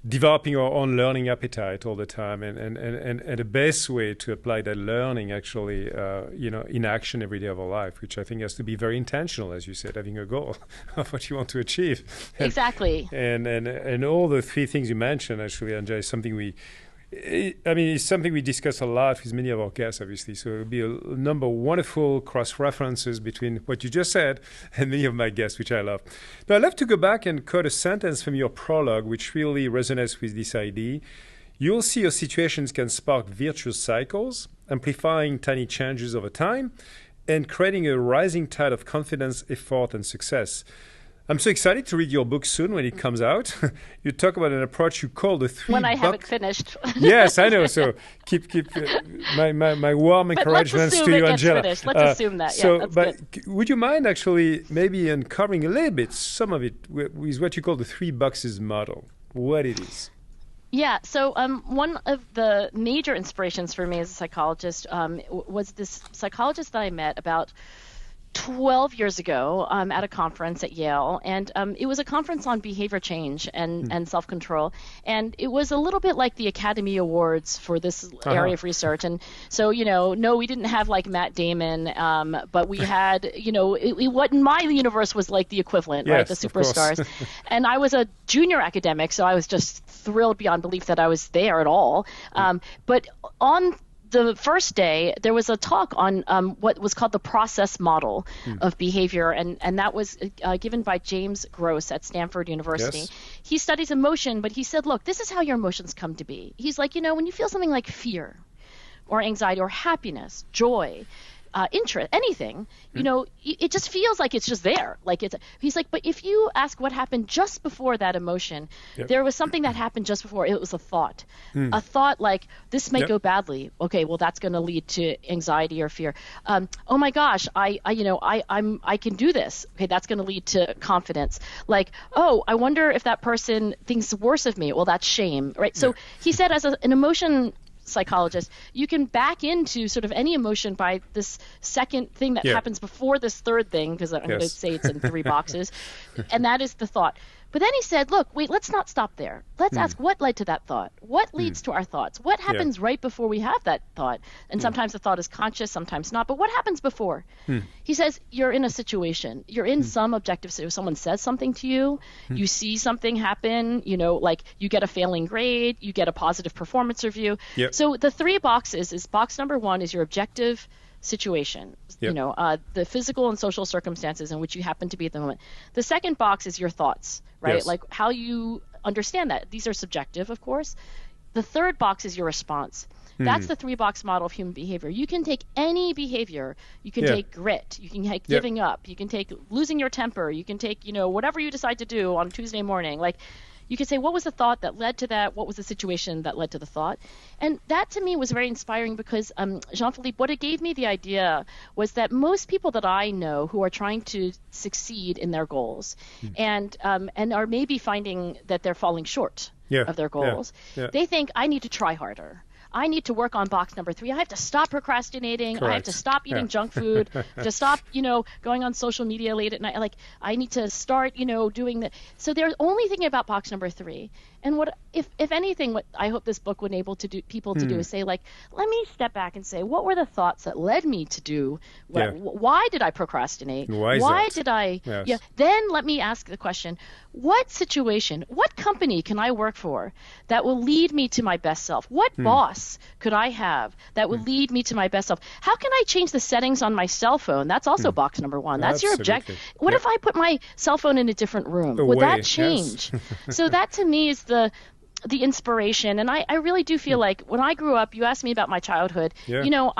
developing our own learning appetite all the time, and the best way to apply that learning actually, in action every day of our life, which I think has to be very intentional, as you said, having a goal of what you want to achieve. Exactly. And all the 3 things you mentioned, actually, Anja, is something it's something we discuss a lot with many of our guests, obviously. So it will be a number of wonderful cross-references between what you just said and many of my guests, which I love. Now, I'd love to go back and quote a sentence from your prologue, which really resonates with this idea. You'll see your situations can spark virtuous cycles, amplifying tiny changes over time, and creating a rising tide of confidence, effort, and success. I'm so excited to read your book soon when it comes out. You talk about an approach you call the 3 when I have it finished. Yes, I know. So keep my warm encouragements to you, Angela. Let's assume that. But would you mind actually maybe uncovering a little bit some of it with what you call the 3 boxes model, what it is? Yeah, so one of the major inspirations for me as a psychologist was this psychologist that I met about 12 years ago at a conference at Yale, and it was a conference on behavior change and self-control, and it was a little bit like the Academy Awards for this area of research. And so, no, we didn't have like Matt Damon, but we had, what in my universe was like the equivalent, right, the superstars. And I was a junior academic, so I was just thrilled beyond belief that I was there at all. But on the first day, there was a talk on what was called the process model of behavior, and that was given by James Gross at Stanford University. Yes. He studies emotion, but he said, look, this is how your emotions come to be. He's like, when you feel something like fear or anxiety or happiness, joy, interest, anything, it just feels like it's just there. He's like, but if you ask what happened just before that emotion, there was something that happened just before. It was a thought, a thought like this may go badly. Okay, well that's going to lead to anxiety or fear. Oh my gosh, I can do this. Okay, that's going to lead to confidence. Like, oh, I wonder if that person thinks worse of me. Well, that's shame, right? So he said, as an emotion psychologist, you can back into sort of any emotion by this second thing that happens before this third thing, because I'm going to say it's in 3 boxes, and that is the thought. But then he said, look, wait, let's not stop there. Let's ask what led to that thought. What leads to our thoughts? What happens right before we have that thought? And sometimes the thought is conscious, sometimes not. But what happens before? He says, you're in a situation. You're in some objective situation. Someone says something to you. You see something happen, like you get a failing grade, you get a positive performance review. So the 3 boxes is box number 1 is your objective situation, the physical and social circumstances in which you happen to be at the moment. The second box is your thoughts, right? Like how you understand that. These are subjective, of course. The third box is your response. That's the 3-box model of human behavior. You can take any behavior. You can take grit. You can take giving up. You can take losing your temper. You can take, whatever you decide to do on Tuesday morning. Like, you could say, what was the thought that led to that? What was the situation that led to the thought? And that to me was very inspiring because, Jean-Philippe, what it gave me the idea was that most people that I know who are trying to succeed in their goals and are maybe finding that they're falling short of their goals, they think, I need to try harder. I need to work on box number 3. I have to stop procrastinating. Correct. I have to stop eating junk food, to stop, going on social media late at night. Like, I need to start, doing that. So they're only thinking about box number 3. And what, if anything, what I hope this book would enable people to do is say, like, let me step back and say, what were the thoughts that led me to do? Why did I procrastinate? Why did I? Yes. Yeah. Then let me ask the question: what situation, what company can I work for that will lead me to my best self? What boss could I have that will lead me to my best self? How can I change the settings on my cell phone? That's also box number 1. That's your objective. What if I put my cell phone in a different room? Would that change? So that to me is the inspiration. And I really do feel like when I grew up, you asked me about my childhood, I don't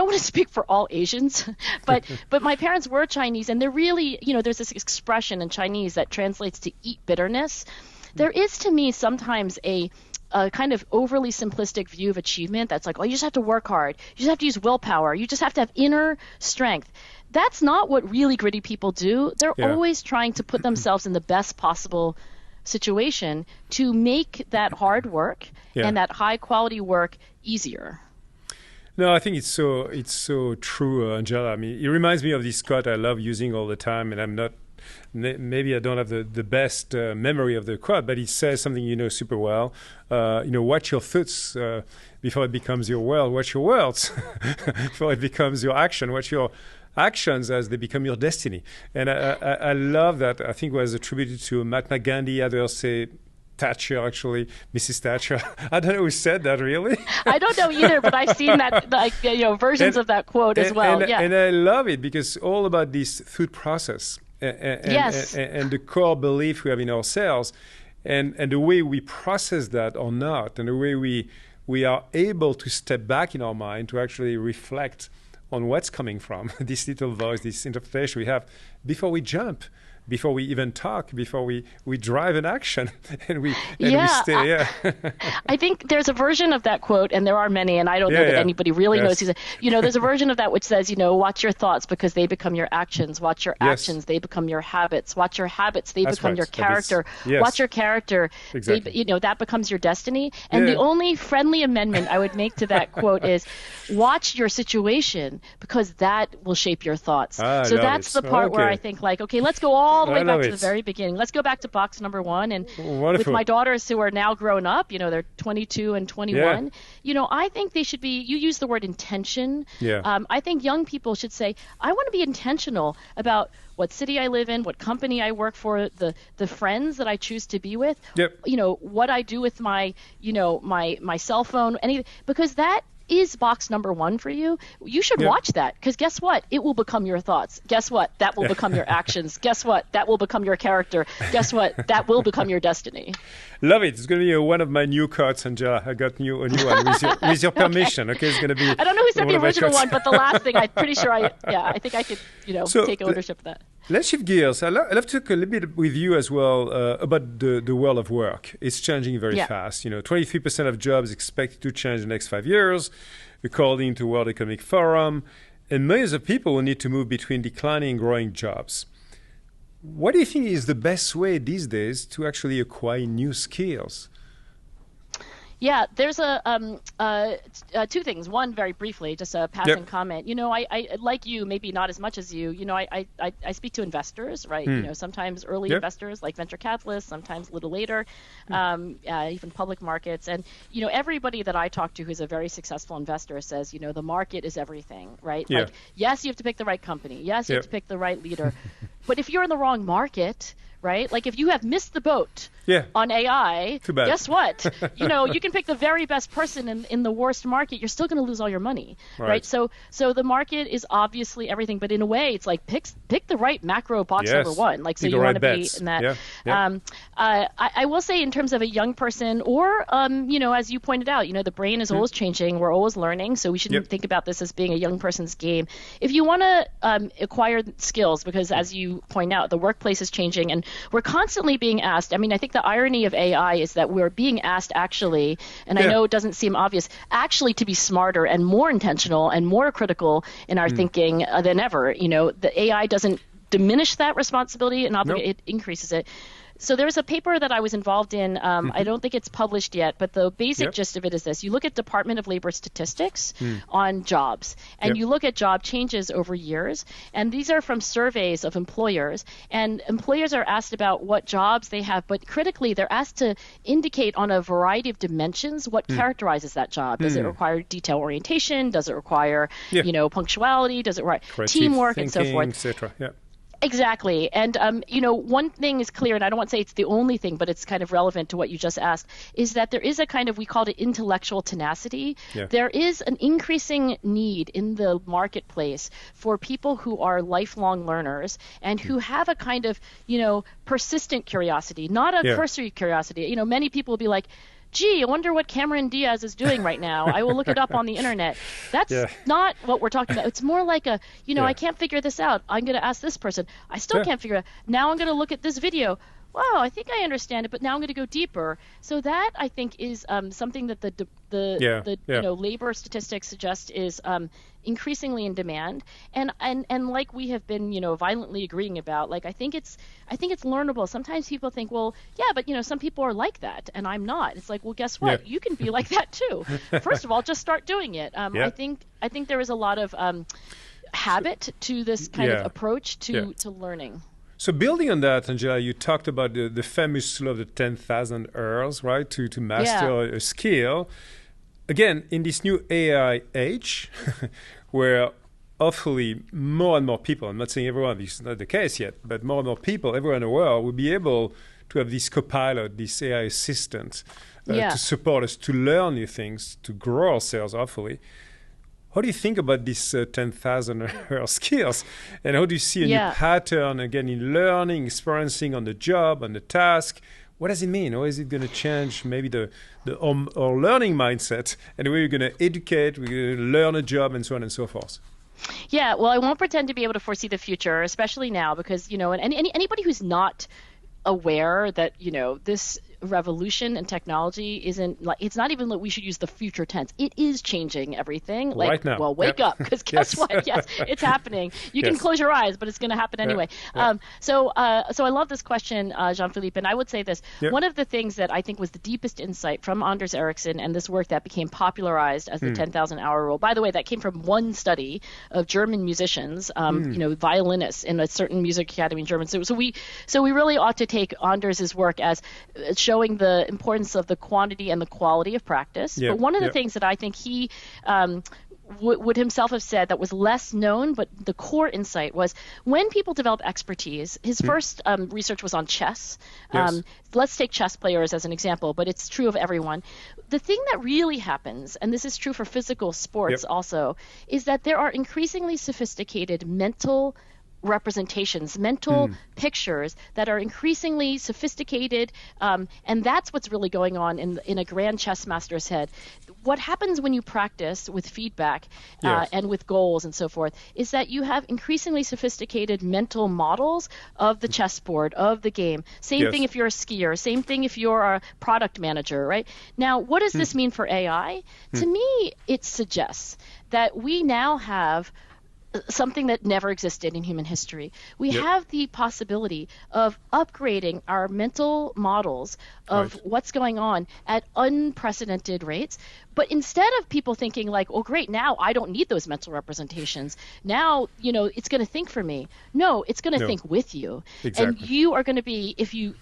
want to speak for all Asians, but my parents were Chinese, and they're really, there's this expression in Chinese that translates to eat bitterness. There is to me sometimes a kind of overly simplistic view of achievement that's like, oh, you just have to work hard. You just have to use willpower. You just have to have inner strength. That's not what really gritty people do. They're always trying to put themselves in the best possible situation to make that hard work and that high quality work easier. No, I think it's so true, Angela. I mean, it reminds me of this quote I love using all the time, and maybe I don't have the best memory of the quote, but it says something super well. Watch your thoughts before it becomes your world. Watch your words before it becomes your action. Watch your actions as they become your destiny. And I love that. I think it was attributed to Mahatma Gandhi. Others say Thatcher, actually, Mrs. Thatcher. I don't know who said that, really. I don't know either, but I've seen that, versions of that quote as well. And I love it because all about this thought process and the core belief we have in ourselves, and the way we process that or not, and the way we are able to step back in our mind to actually reflect on what's coming from this little voice, this interpretation we have before we jump, before we even talk, before we drive an action, and we stay. I think there's a version of that quote, and there are many, and I don't know that anybody really knows. There's a version of that which says, watch your thoughts because they become your actions. Watch your actions, they become your habits. Watch your habits, they become your character. Watch your character, that becomes your destiny. And the only friendly amendment I would make to that quote is, watch your situation because that will shape your thoughts. So that's the part where I think, like, okay, let's go all the way back to the very beginning. Let's go back to box number 1. And with my daughters who are now grown up, they're 22 and 21, I think they should be, you use the word intention. I think young people should say, I want to be intentional about what city I live in, what company I work for, the friends that I choose to be with, what I do with my, my cell phone, because that is box number 1 for you. You should watch that, because guess what? It will become your thoughts. Guess what? That will become your actions. Guess what? That will become your character. Guess what? That will become your destiny. Love it. It's going to be one of my new quotes, Angela. I got a new one with your permission. Okay, it's going to be. I don't know who said the original one, but the last thing, I'm pretty sure I think I could, take ownership of that. Let's shift gears. I'd love to talk a little bit with you as well about the world of work. It's changing very fast. 23% of jobs expected to change in the next 5 years, according to World Economic Forum, and millions of people will need to move between declining and growing jobs. What do you think is the best way these days to actually acquire new skills? Yeah, there's two things. One, very briefly, just a passing comment. I like you, maybe not as much as you. I speak to investors, right? Sometimes early investors like venture capitalists, sometimes a little later, even public markets. And everybody that I talk to who's a very successful investor says, the market is everything, right? Like, yes, you have to pick the right company. Yes, you have to pick the right leader. But if you're in the wrong market, right? Like if you have missed the boat on AI, guess what? You can pick the very best person in the worst market. You're still going to lose all your money, right? So the market is obviously everything, but in a way, it's like pick the right macro box number 1. Like, so you want to be in that. I will say, in terms of a young person, or as you pointed out, the brain is always changing. We're always learning, so we shouldn't think about this as being a young person's game. If you want to acquire skills, because as you point out, the workplace is changing, and we're constantly being asked. I mean, I think the irony of AI is that we're being asked actually, and I know it doesn't seem obvious, actually to be smarter and more intentional and more critical in our thinking than ever. The AI doesn't diminish that responsibility, and it increases it. So there's a paper that I was involved in. I don't think it's published yet, but the basic gist of it is this. You look at Department of Labor statistics on jobs, and you look at job changes over years, and these are from surveys of employers, and employers are asked about what jobs they have, but critically they're asked to indicate on a variety of dimensions what characterizes that job. Does it require detail orientation? Does it require, punctuality? Does it require teamwork and so forth? Etc. Yeah. Exactly. And, one thing is clear, and I don't want to say it's the only thing, but it's kind of relevant to what you just asked, is that there is a kind of, we call it intellectual tenacity. Yeah. There is an increasing need in the marketplace for people who are lifelong learners and who have a kind of, persistent curiosity, not a cursory curiosity. Many people will be like, gee, I wonder what Cameron Diaz is doing right now. I will look it up on the internet. That's not what we're talking about. It's more like I can't figure this out. I'm going to ask this person. I still can't figure it out. Now I'm going to look at this video. Wow, I think I understand it, but now I'm going to go deeper. So that, I think, is something that the labor statistics suggest is increasingly in demand, and like we have been violently agreeing about, like I think it's learnable. Sometimes people think, well, yeah, but some people are like that, and I'm not. It's like, well, guess what? You can be like that too. First of all, just start doing it. I think there is a lot of habit to this kind of approach to learning. So building on that, Angela, you talked about the famous law of the 10,000 hours, right, to master a skill. Again, in this new AI age, where hopefully more and more people, I'm not saying everyone, this is not the case yet, but more and more people everywhere in the world will be able to have this copilot, this AI assistant to support us, to learn new things, to grow ourselves, hopefully. How do you think about these 10,000 hour skills? And how do you see a new pattern, again, in learning, experiencing on the job, on the task? What does it mean? How is it going to change maybe our learning mindset and the way we're going to educate, we're going to learn a job, and so on and so forth? Yeah, well, I won't pretend to be able to foresee the future, especially now, because, and anybody who's not aware that, this revolution in technology isn't like, it's not even that we should use the future tense. It is changing everying. Like, right now. Well, wake up, because guess what? Yes, it's happening. You can close your eyes, but it's going to happen anyway. So I love this question, Jean-Philippe, and I would say this. One of the things that I think was the deepest insight from Anders Ericsson and this work that became popularized as the 10,000 hour rule. By the way, that came from one study of German musicians, violinists in a certain music academy in Germany. So we really ought to take Anders' work as showing the importance of the quantity and the quality of practice. But one of the things that I think he would himself have said that was less known, but the core insight was when people develop expertise, his first research was on chess. Let's take chess players as an example, but it's true of everyone. The thing that really happens, and this is true for physical sports also, is that there are increasingly sophisticated mental representations, mental pictures that are increasingly sophisticated, and that's what's really going on in a grand chess master's head. What happens when you practice with feedback and with goals and so forth is that you have increasingly sophisticated mental models of the chessboard, of the game. Same thing if you're a skier, same thing if you're a product manager, right? Now, what does this mean for AI? To me, it suggests that we now have something that never existed in human history. We have the possibility of upgrading our mental models of what's going on at unprecedented rates. But instead of people thinking like, oh, great, now I don't need those mental representations. Now, it's going to think for me. No, it's going to think with you. Exactly. And you are going to be, if you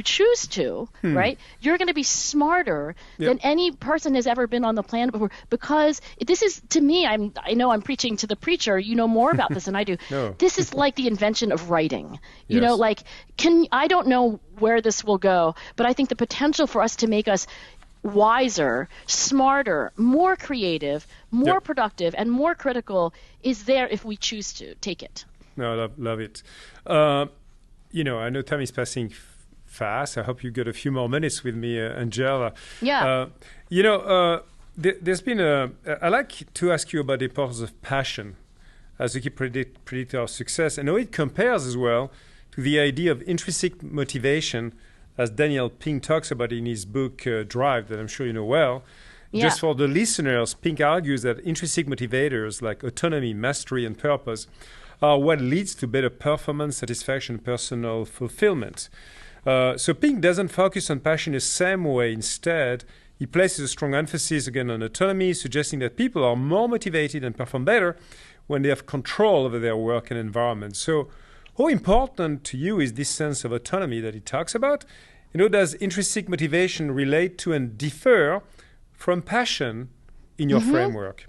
choose to, right, you're going to be smarter than any person has ever been on the planet before. Because this is, to me, I know I'm preaching to the preacher. You know more about this than I do. This is like the invention of writing. You know, like, I don't know where this will go, but I think the potential for us to make us wiser, smarter, more creative, more productive, and more critical is there if we choose to take it. No, love it. I know time is passing fast. I hope you get a few more minutes with me, Angela. There's been I like to ask you about the importance of passion as a key predictor of success, and how it compares as well to the idea of intrinsic motivation, as Daniel Pink talks about in his book Drive, that I'm sure you know well. Just for the listeners, Pink argues that intrinsic motivators like autonomy, mastery, and purpose are what leads to better performance, satisfaction, and personal fulfillment. So Pink doesn't focus on passion the same way. Instead, he places a strong emphasis again on autonomy, suggesting that people are more motivated and perform better when they have control over their work and environment. So how important to you is this sense of autonomy that he talks about? Does intrinsic motivation relate to and differ from passion in your framework?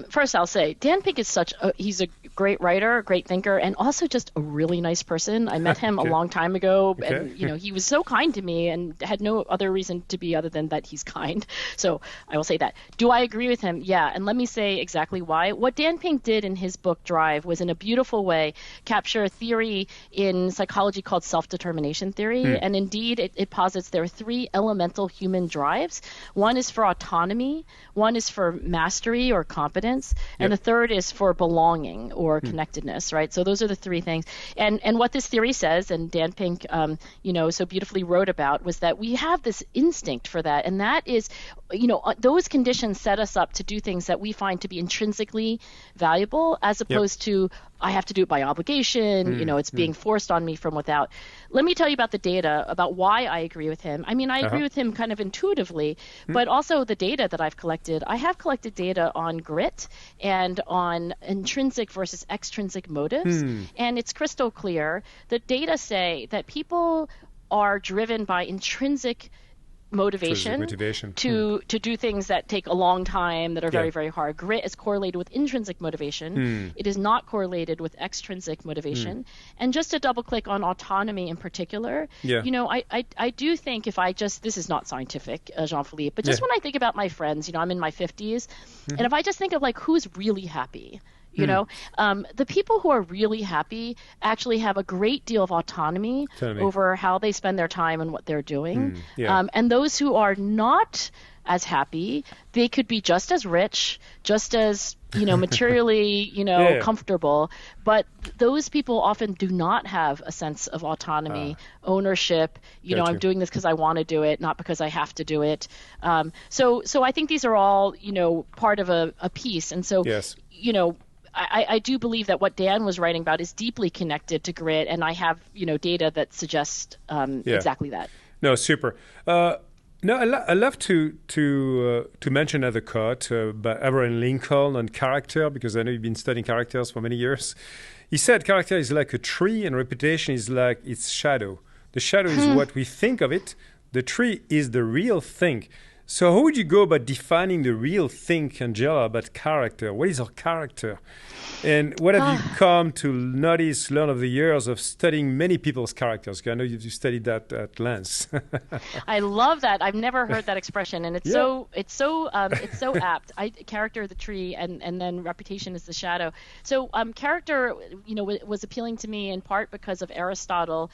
First I'll say Dan Pink is he's a great writer, a great thinker, and also just a really nice person. I met him a long time ago, and he was so kind to me and had no other reason to be other than that he's kind. So I will say that. Do I agree with him? Yeah, and let me say exactly why. What Dan Pink did in his book Drive was in a beautiful way capture a theory in psychology called self-determination theory, and indeed it posits there are three elemental human drives. One is for autonomy, one is for mastery or competence, and the third is for belonging or connectedness, right? So those are the three things. And what this theory says, and Dan Pink, so beautifully wrote about, was that we have this instinct for that, and that is, those conditions set us up to do things that we find to be intrinsically valuable, as opposed to I have to do it by obligation, it's being forced on me from without. Let me tell you about the data, about why I agree with him. I mean, I agree with him kind of intuitively, but also the data that I've collected. I have collected data on grit and on intrinsic versus extrinsic motives, and it's crystal clear. The data say that people are driven by intrinsic motivation to do things that take a long time, that are very, very hard. Grit is correlated with intrinsic motivation. It is not correlated with extrinsic motivation. And just to double click on autonomy in particular, I do think this is not scientific, Jean-Philippe, but just when I think about my friends, I'm in my 50s, and if I just think of like who's really happy, the people who are really happy actually have a great deal of autonomy over how they spend their time and what they're doing. And those who are not as happy, they could be just as rich, just as materially comfortable, but those people often do not have a sense of autonomy, ownership. I'm doing this because I want to do it, not because I have to do it. So I think these are all part of a piece, and so I do believe that what Dan was writing about is deeply connected to grit, and I have data that suggests exactly that. No, super. I love to mention another quote by Abraham Lincoln on character, because I know you've been studying characters for many years. He said character is like a tree and reputation is like its shadow. The shadow is what we think of it. The tree is the real thing. So how would you go about defining the real thing, Angela, about character? What is our character? And what have you come to learn over the years of studying many people's characters? I know you studied that at length. I love that. I've never heard that expression, and it's so apt. Character, the tree, and then reputation is the shadow. So character, was appealing to me in part because of Aristotle,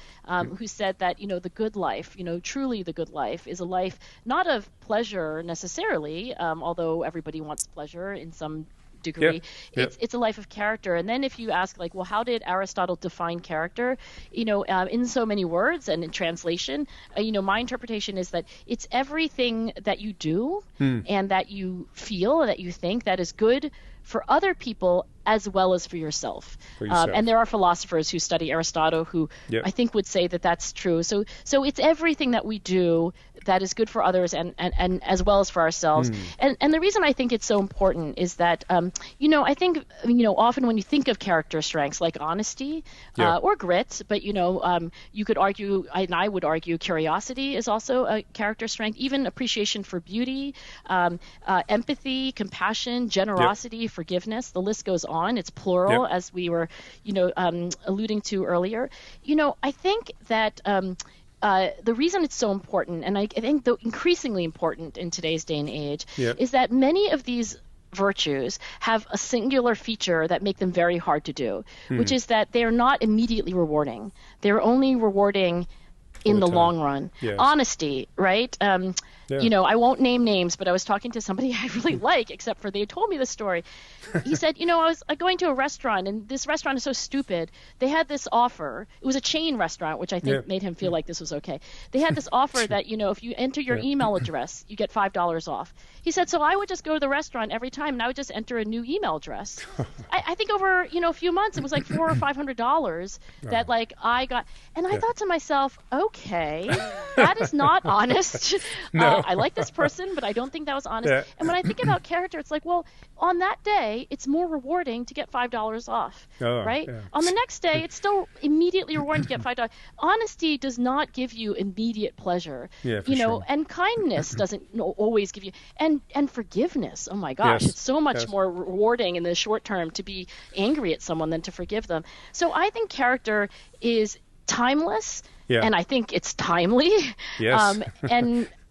who said that the good life, truly the good life, is a life not of pleasure necessarily, although everybody wants pleasure in some degree. It's a life of character. And then if you ask, like, well, how did Aristotle define character? In so many words and in translation, my interpretation is that it's everything that you do and that you feel, that you think, that is good for other people as well as for yourself. And there are philosophers who study Aristotle who I think would say that that's true. So it's everything that we do that is good for others and as well as for ourselves. And the reason I think it's so important is that, I think, often when you think of character strengths like honesty or grit, but, you could argue, and I would argue, curiosity is also a character strength, even appreciation for beauty, empathy, compassion, generosity, forgiveness, the list goes on. It's plural, as we were, alluding to earlier. I think that the reason it's so important, and I think increasingly important in today's day and age, is that many of these virtues have a singular feature that make them very hard to do, which is that they are not immediately rewarding. They're only rewarding in the time. long run. Yes. Honesty, right? You know, I won't name names, but I was talking to somebody I really like, except for they told me the story. He said, you know, I was going to a restaurant, and this restaurant is so stupid. They had this offer. It was a chain restaurant, which I think made him feel like this was okay. They had this offer that, you know, if you enter your email address, you get $5 off. He said, so I would just go to the restaurant every time, and I would just enter a new email address. I think over, you know, a few months, it was like $400 or $500 that, like, I got. And I thought to myself, okay, that is not honest. No. I like this person, but I don't think that was honest. Yeah. And when I think about character, it's like, well, on that day, it's more rewarding to get $5 off, right? Yeah. On the next day, it's still immediately rewarding to get $5. Honesty does not give you immediate pleasure, Yeah, for you know, sure. and kindness doesn't always give you, and forgiveness. Oh my gosh, Yes. it's so much Yes. more rewarding in the short term to be angry at someone than to forgive them. So I think character is timeless, and I think it's timely. Yes.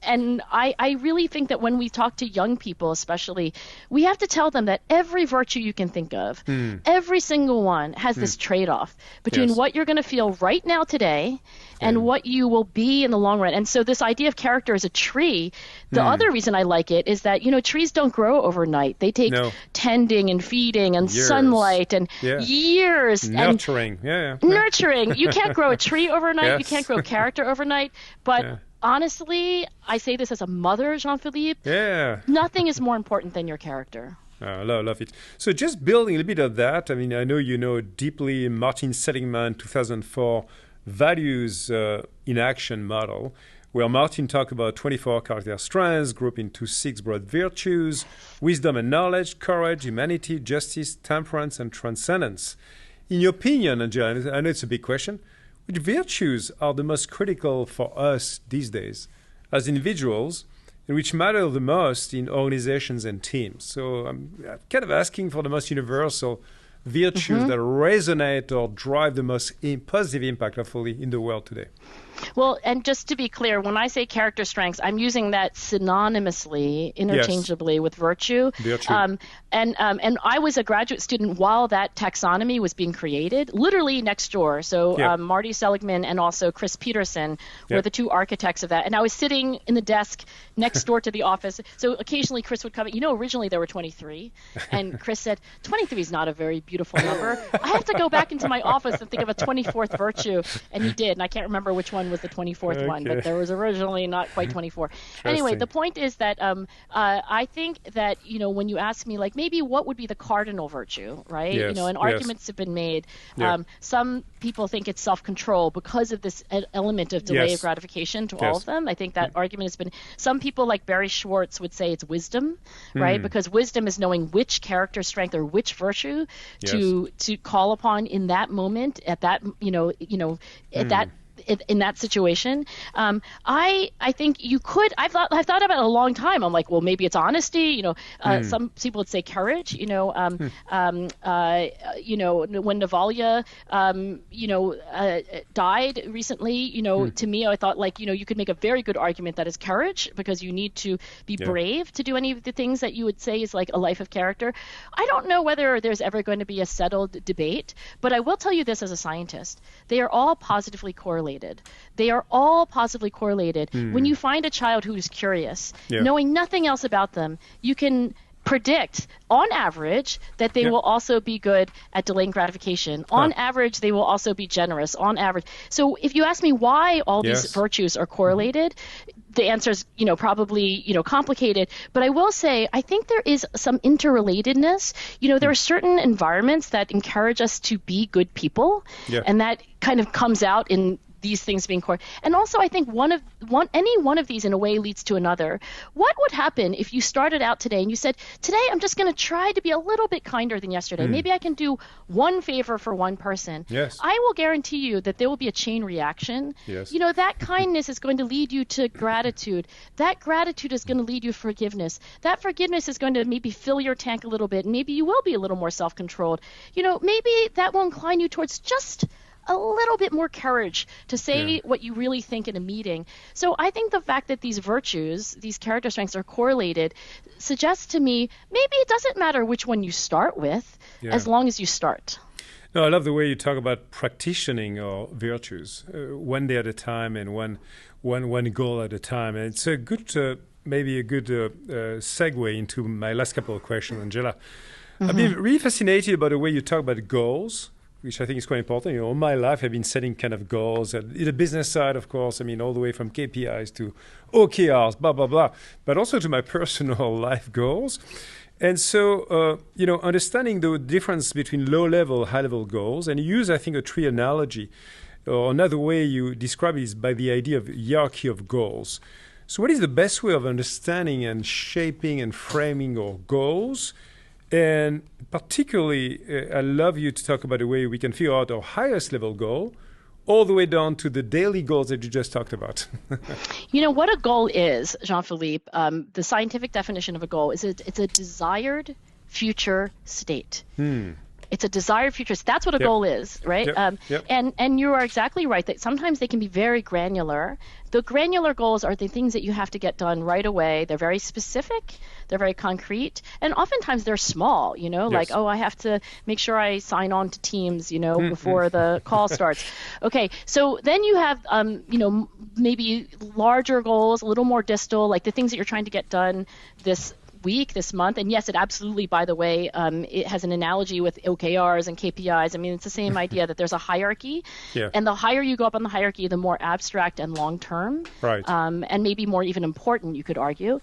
And I really think that when we talk to young people especially, we have to tell them that every virtue you can think of, every single one has this trade-off between what you're going to feel right now today and what you will be in the long run. And so this idea of character as a tree, the other reason I like it is that, you know, trees don't grow overnight. They take tending and feeding and Years. sunlight and years. Nurturing. And nurturing. You can't grow a tree overnight. Yes. You can't grow character overnight. But honestly, I say this as a mother, Jean-Philippe, nothing is more important than your character. I love it. So just building a little bit of that, I mean, I know you know deeply Martin Seligman 2004 values in action model, where Martin talked about 24 character strengths grouped into 6 broad virtues: wisdom and knowledge, courage, humanity, justice, temperance, and transcendence. In your opinion, Angela, I know it's a big question, which virtues are the most critical for us these days as individuals, and which matter the most in organizations and teams? So I'm kind of asking for the most universal virtues that resonate or drive the most positive impact, hopefully, in the world today. Well, and just to be clear, when I say character strengths, I'm using that synonymously, interchangeably with virtue. And I was a graduate student while that taxonomy was being created, literally next door. So Marty Seligman and also Chris Peterson were the two architects of that. And I was sitting in the desk next door to the office. So occasionally Chris would come. You know, originally there were 23. And Chris said, 23 is not a very beautiful number. I have to go back into my office and think of a 24th virtue. And he did. And I can't remember which one was the 24th one, but there was originally not quite 24. Anyway, the point is that I think that, you know, when you ask me, like, maybe what would be the cardinal virtue, right? You know, and arguments have been made. Some people think it's self-control because of this element of delay of gratification to all of them. I think that argument has been, some people like Barry Schwartz would say it's wisdom, right? Because wisdom is knowing which character strength or which virtue to call upon in that moment, at that, at that, in that situation. I think you could. I've thought about it a long time. I'm like, well, maybe it's honesty. Some people would say courage. When Navalnya, died recently. To me, I thought, like, you could make a very good argument that is courage, because you need to be brave to do any of the things that you would say is like a life of character. I don't know whether there's ever going to be a settled debate, but I will tell you this as a scientist: they are all positively correlated. They are all positively correlated. When you find a child who is curious, knowing nothing else about them, you can predict, on average, that they will also be good at delaying gratification. On average, they will also be generous. On average. So if you ask me why all these virtues are correlated, the answer is, probably, complicated. But I will say, I think there is some interrelatedness. There are certain environments that encourage us to be good people, and that kind of comes out in these things being core. And also, I think any one of these in a way leads to another. What would happen if you started out today and you said, today I'm just going to try to be a little bit kinder than yesterday. Maybe I can do one favor for one person. I will guarantee you that there will be a chain reaction. That kindness is going to lead you to gratitude. That gratitude is going to lead you to forgiveness. That forgiveness is going to maybe fill your tank a little bit. And maybe you will be a little more self-controlled. Maybe that will incline you towards just a little bit more courage to say what you really think in a meeting. So I think the fact that these virtues, these character strengths, are correlated suggests to me maybe it doesn't matter which one you start with, as long as you start. No, I love the way you talk about practicing our virtues, one day at a time and one goal at a time. And it's a good, maybe a good segue into my last couple of questions, Angela. I've been really fascinated by the way you talk about goals, which I think is quite important. All my life I've been setting kind of goals. In the business side, of course, all the way from KPIs to OKRs, blah, blah, blah, but also to my personal life goals. And so, understanding the difference between low-level, high-level goals, and you use, I think, a tree analogy, or another way you describe it is by the idea of hierarchy of goals. So what is the best way of understanding and shaping and framing our goals? And particularly, I love you to talk about the way we can figure out our highest level goal, all the way down to the daily goals that you just talked about. What a goal is, Jean-Philippe, the scientific definition of a goal is it's a desired future state. It's a desired future. That's what a goal is, right? And you are exactly right that sometimes they can be very granular. The granular goals are the things that you have to get done right away. They're very specific. They're very concrete. And oftentimes they're small, like, I have to make sure I sign on to Teams, before the call starts. Okay, so then you have, maybe larger goals, a little more distal, like the things that you're trying to get done this week, this month. And yes, it absolutely, by the way, it has an analogy with OKRs and KPIs. It's the same idea that there's a hierarchy. And the higher you go up on the hierarchy, the more abstract and long-term, right. And maybe more even important, you could argue,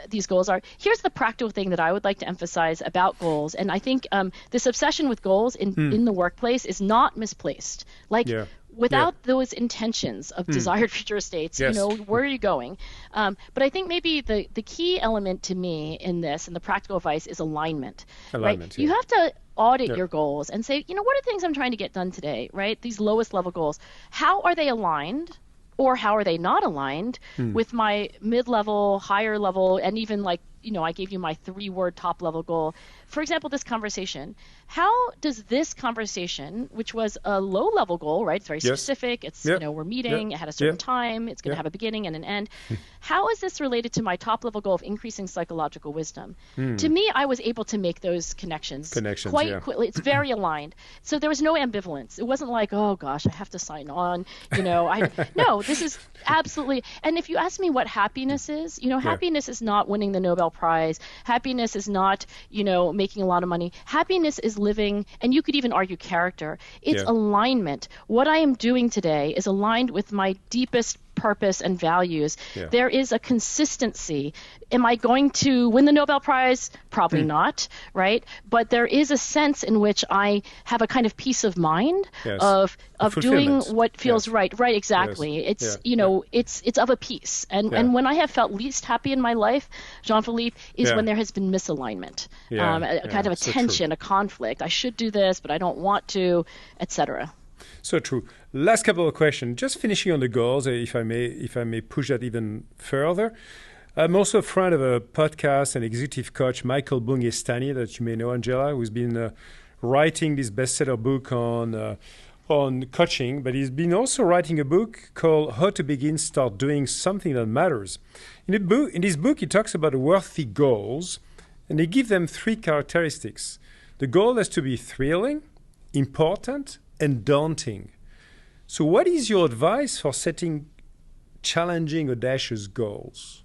these goals are. Here's the practical thing that I would like to emphasize about goals. And I think this obsession with goals in the workplace is not misplaced. Without those intentions of desired future states, where are you going? But I think maybe the key element to me in this and the practical advice is alignment. Right? You have to audit your goals and say, what are things I'm trying to get done today, right? These lowest level goals. How are they aligned? Or how are they not aligned with my mid-level, higher level, and even I gave you my 3-word top-level goal. For example, this conversation. How does this conversation, which was a low-level goal, right? It's very specific. It's, we're meeting at a certain time. It's going to have a beginning and an end. How is this related to my top-level goal of increasing psychological wisdom? To me, I was able to make those connections quite quickly. It's very aligned. So there was no ambivalence. It wasn't like, oh, gosh, I have to sign on. No, this is absolutely. And if you ask me what happiness is, happiness is not winning the Nobel Prize. Happiness is not, making a lot of money. Happiness is living, and you could even argue character. It's alignment. What I am doing today is aligned with my deepest purpose and values. There is a consistency. Am I going to win the Nobel Prize? Probably not, right? But there is a sense in which I have a kind of peace of mind of doing what feels right. Right, exactly. It's it's of a piece. And when I have felt least happy in my life, Jean-Philippe, is when there has been misalignment, a kind of a tension, a conflict. I should do this, but I don't want to, etc. So true. Last couple of questions. Just finishing on the goals, if I may push that even further. I'm also a friend of a podcast and executive coach, Michael Bungestani, that you may know, Angela, who's been writing this bestseller book on coaching, but he's been also writing a book called How to Begin Start Doing Something That Matters. In this book, he talks about worthy goals, and he gives them 3 characteristics. The goal has to be thrilling, important, and daunting. So what is your advice for setting challenging, audacious goals?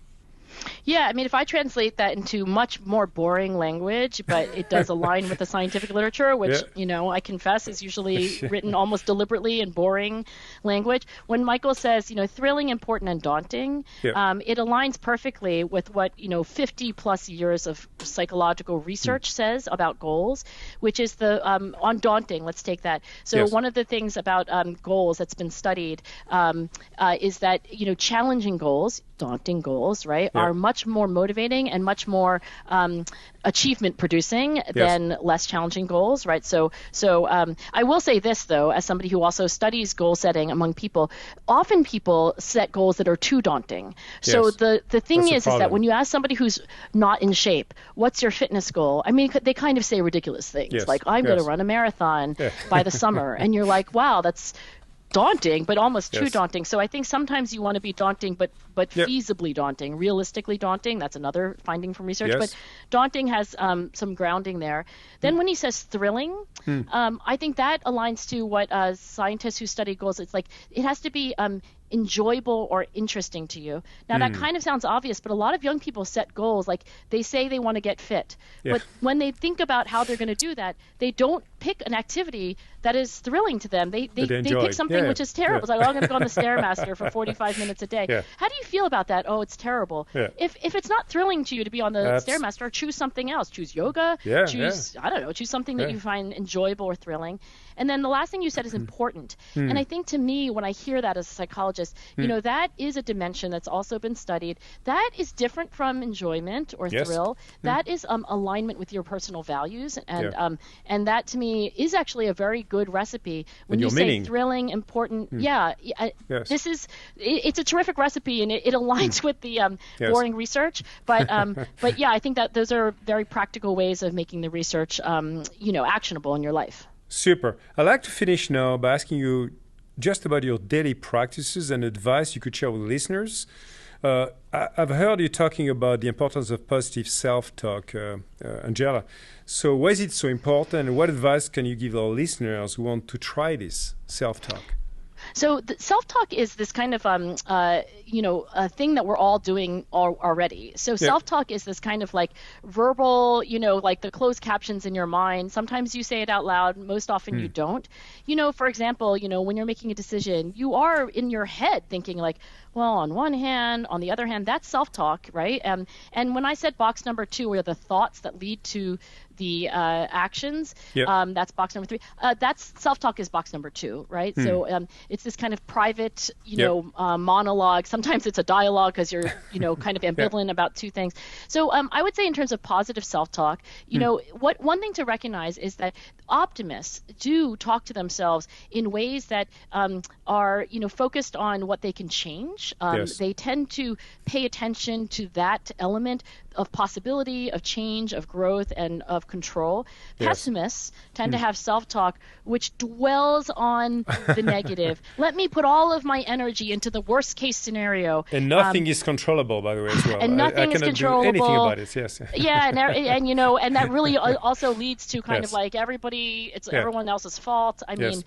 Yeah, if I translate that into much more boring language, but it does align with the scientific literature, which, I confess is usually written almost deliberately in boring language. When Michael says, thrilling, important, and daunting, it aligns perfectly with what, 50 plus years of psychological research says about goals, which is on daunting. Let's take that. So one of the things about goals that's been studied is that, challenging goals, daunting goals, right, are much more motivating and much more achievement producing than less challenging goals, right? So I will say this, though, as somebody who also studies goal setting among people, often people set goals that are too daunting. So the thing is that when you ask somebody who's not in shape, what's your fitness goal? They kind of say ridiculous things like, I'm going to run a marathon by the summer. And you're like, wow, that's daunting, but almost too Yes. daunting. So I think sometimes you want to be daunting, but Yep. feasibly daunting, realistically daunting. That's another finding from research. Yes. But daunting has some grounding there. Then when he says thrilling, I think that aligns to what scientists who study goals. It's like it has to be enjoyable or interesting to you. Now that kind of sounds obvious, but a lot of young people set goals. Like they say they want to get fit, but when they think about how they're going to do that, they don't pick an activity that is thrilling to them. They enjoy. pick something which is terrible. It's like, oh, I'm going to go on the Stairmaster for 45 minutes a day. Yeah. How do you feel about that? Oh, it's terrible. Yeah. If it's not thrilling to you to be on the Stairmaster, choose something else. Choose yoga. Yeah, choose I don't know. Choose something that you find enjoyable or thrilling. And then the last thing you said is important. And I think to me, when I hear that as a psychologist, you know, that is a dimension that's also been studied. That is different from enjoyment or thrill. That is alignment with your personal values. And and that to me is actually a very good recipe. When you say meaning. thrilling, important, this is, it's a terrific recipe, and it aligns with the boring research. But but yeah, I think that those are very practical ways of making the research, you know, actionable in your life. Super. I'd like to finish now by asking you just about your daily practices and advice you could share with listeners. I've heard you talking about the importance of positive self-talk, Angela. So why is it so important, and what advice can you give our listeners who want to try this self-talk? So the self-talk is this kind of, you know, a thing that we're all doing already. So self-talk is this kind of like verbal, you know, like the closed captions in your mind. Sometimes you say it out loud. Most often you don't. You know, for example, you know, when you're making a decision, you are in your head thinking like, well, on one hand, on the other hand, that's self-talk, right? And when I said box number 2, where the thoughts that lead to the actions, that's box number 3. That's self-talk is box number 2, right? So it's this kind of private, you know, monologue. Sometimes it's a dialogue because you're, you know, kind of ambivalent about two things. So I would say in terms of positive self-talk, you know, one thing to recognize is that optimists do talk to themselves in ways that are, you know, focused on what they can change. They tend to pay attention to that element of possibility, of change, of growth, and of control. Pessimists tend to have self-talk which dwells on the negative. Let me put all of my energy into the worst case scenario. And nothing is controllable, by the way, as well. And nothing is controllable. Do anything about it, yes. Yeah, and you know, and that really also leads to kind of like everybody, it's everyone else's fault. I mean,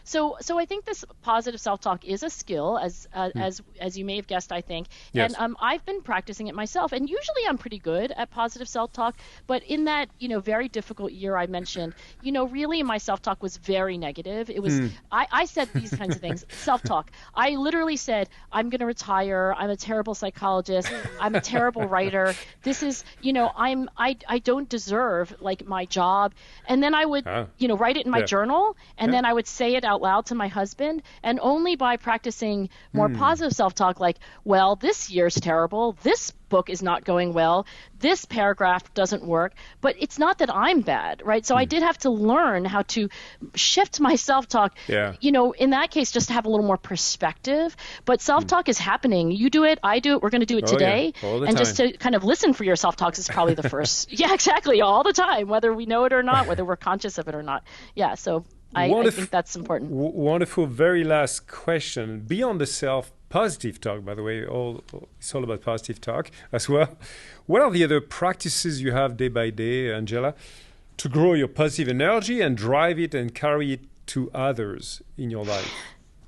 so I think this positive self-talk is a skill, as you may have guessed, I think. And I've been practicing it myself, and usually I'm pretty good at positive self-talk, but in that, you know, very difficult year I mentioned, you know, really my self-talk was very negative. It was, I said these kinds of things, self-talk. I literally said, I'm going to retire. I'm a terrible psychologist. I'm a terrible writer. This is, you know, I don't deserve like my job. And then I would, you know, write it in my journal, and then I would say it out loud to my husband. And only by practicing more positive self-talk, like, well, this year's terrible. This book is not going well. This paragraph doesn't work, but it's not that I'm bad, right? So I did have to learn how to shift my self-talk, you know, in that case, just to have a little more perspective. But self-talk is happening. You do it, I do it, we're going to do it today. All the and time. Just to kind of listen for your self-talk is probably the first. Exactly. All the time, whether we know it or not, whether we're conscious of it or not. So I think that's important. Wonderful. Very last question. Beyond the positive talk, by the way, it's all about positive talk as well. What are the other practices you have day by day, Angela, to grow your positive energy and drive it and carry it to others in your life?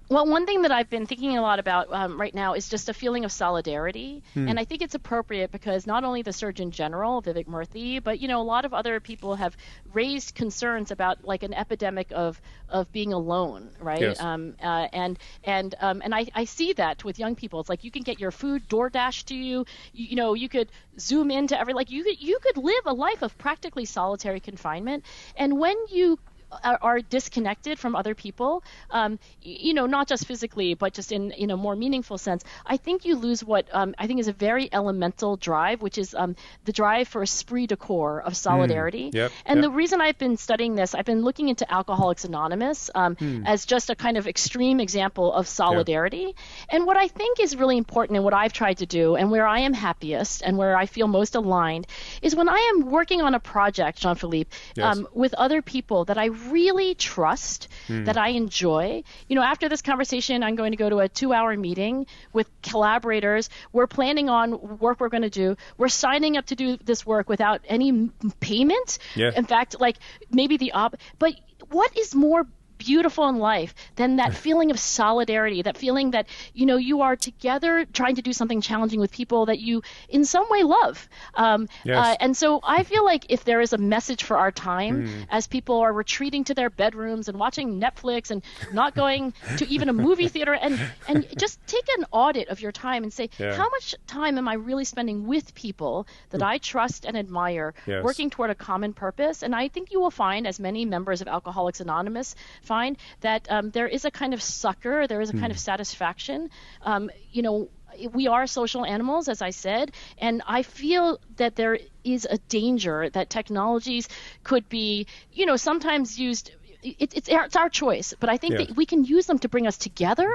Well, one thing that I've been thinking a lot about right now is just a feeling of solidarity. And I think it's appropriate because not only the Surgeon General, Vivek Murthy, but, you know, a lot of other people have raised concerns about like an epidemic of being alone, right? Yes. And I see that with young people. It's like you can get your food DoorDash to you. You know, you could Zoom into you could live a life of practically solitary confinement. And when you are disconnected from other people, you know, not just physically, but just in a more meaningful sense, I think you lose what I think is a very elemental drive, which is the drive for esprit de corps of solidarity. The reason I've been studying this, I've been looking into Alcoholics Anonymous as just a kind of extreme example of solidarity. And what I think is really important and what I've tried to do and where I am happiest and where I feel most aligned is when I am working on a project, Jean-Philippe, with other people that I really trust, that I enjoy. After this conversation, I'm going to go to a 2-hour meeting with collaborators. We're planning on work we're going to do. We're signing up to do this work without any payment. Yeah. In fact, like maybe but what is more beautiful in life than that feeling of solidarity, that feeling that you are together trying to do something challenging with people that you in some way love. Yes. And so I feel like if there is a message for our time, as people are retreating to their bedrooms and watching Netflix and not going to even a movie theater, and just take an audit of your time and say, how much time am I really spending with people that I trust and admire, working toward a common purpose? And I think you will find, as many members of Alcoholics Anonymous find, that there is a kind of succor, there is a kind of satisfaction. We are social animals, as I said, and I feel that there is a danger that technologies could be, sometimes used. It's our choice, but I think that we can use them to bring us together.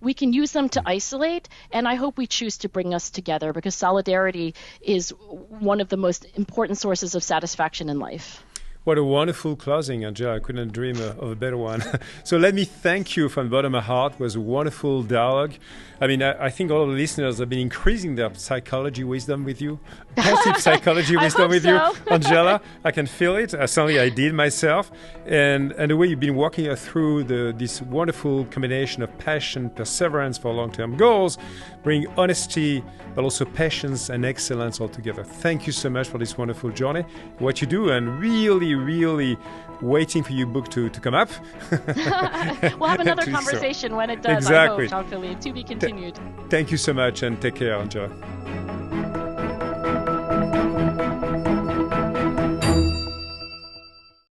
We can use them to isolate, and I hope we choose to bring us together, because solidarity is one of the most important sources of satisfaction in life. What a wonderful closing, Angela. I couldn't dream of a better one. So let me thank you from the bottom of my heart. It was a wonderful dialogue. I mean, I think all the listeners have been increasing their psychology wisdom with you, positive psychology wisdom with you, Angela. I can feel it. Certainly I did myself. And the way you've been walking us through this wonderful combination of passion, perseverance for long-term goals, bring honesty, but also patience and excellence all together. Thank you so much for this wonderful journey, what you do, and really waiting for your book to come up. We'll have another conversation when it does. Exactly. I hope, Jean-Philippe. To be continued. Thank you so much, and take care, Angela.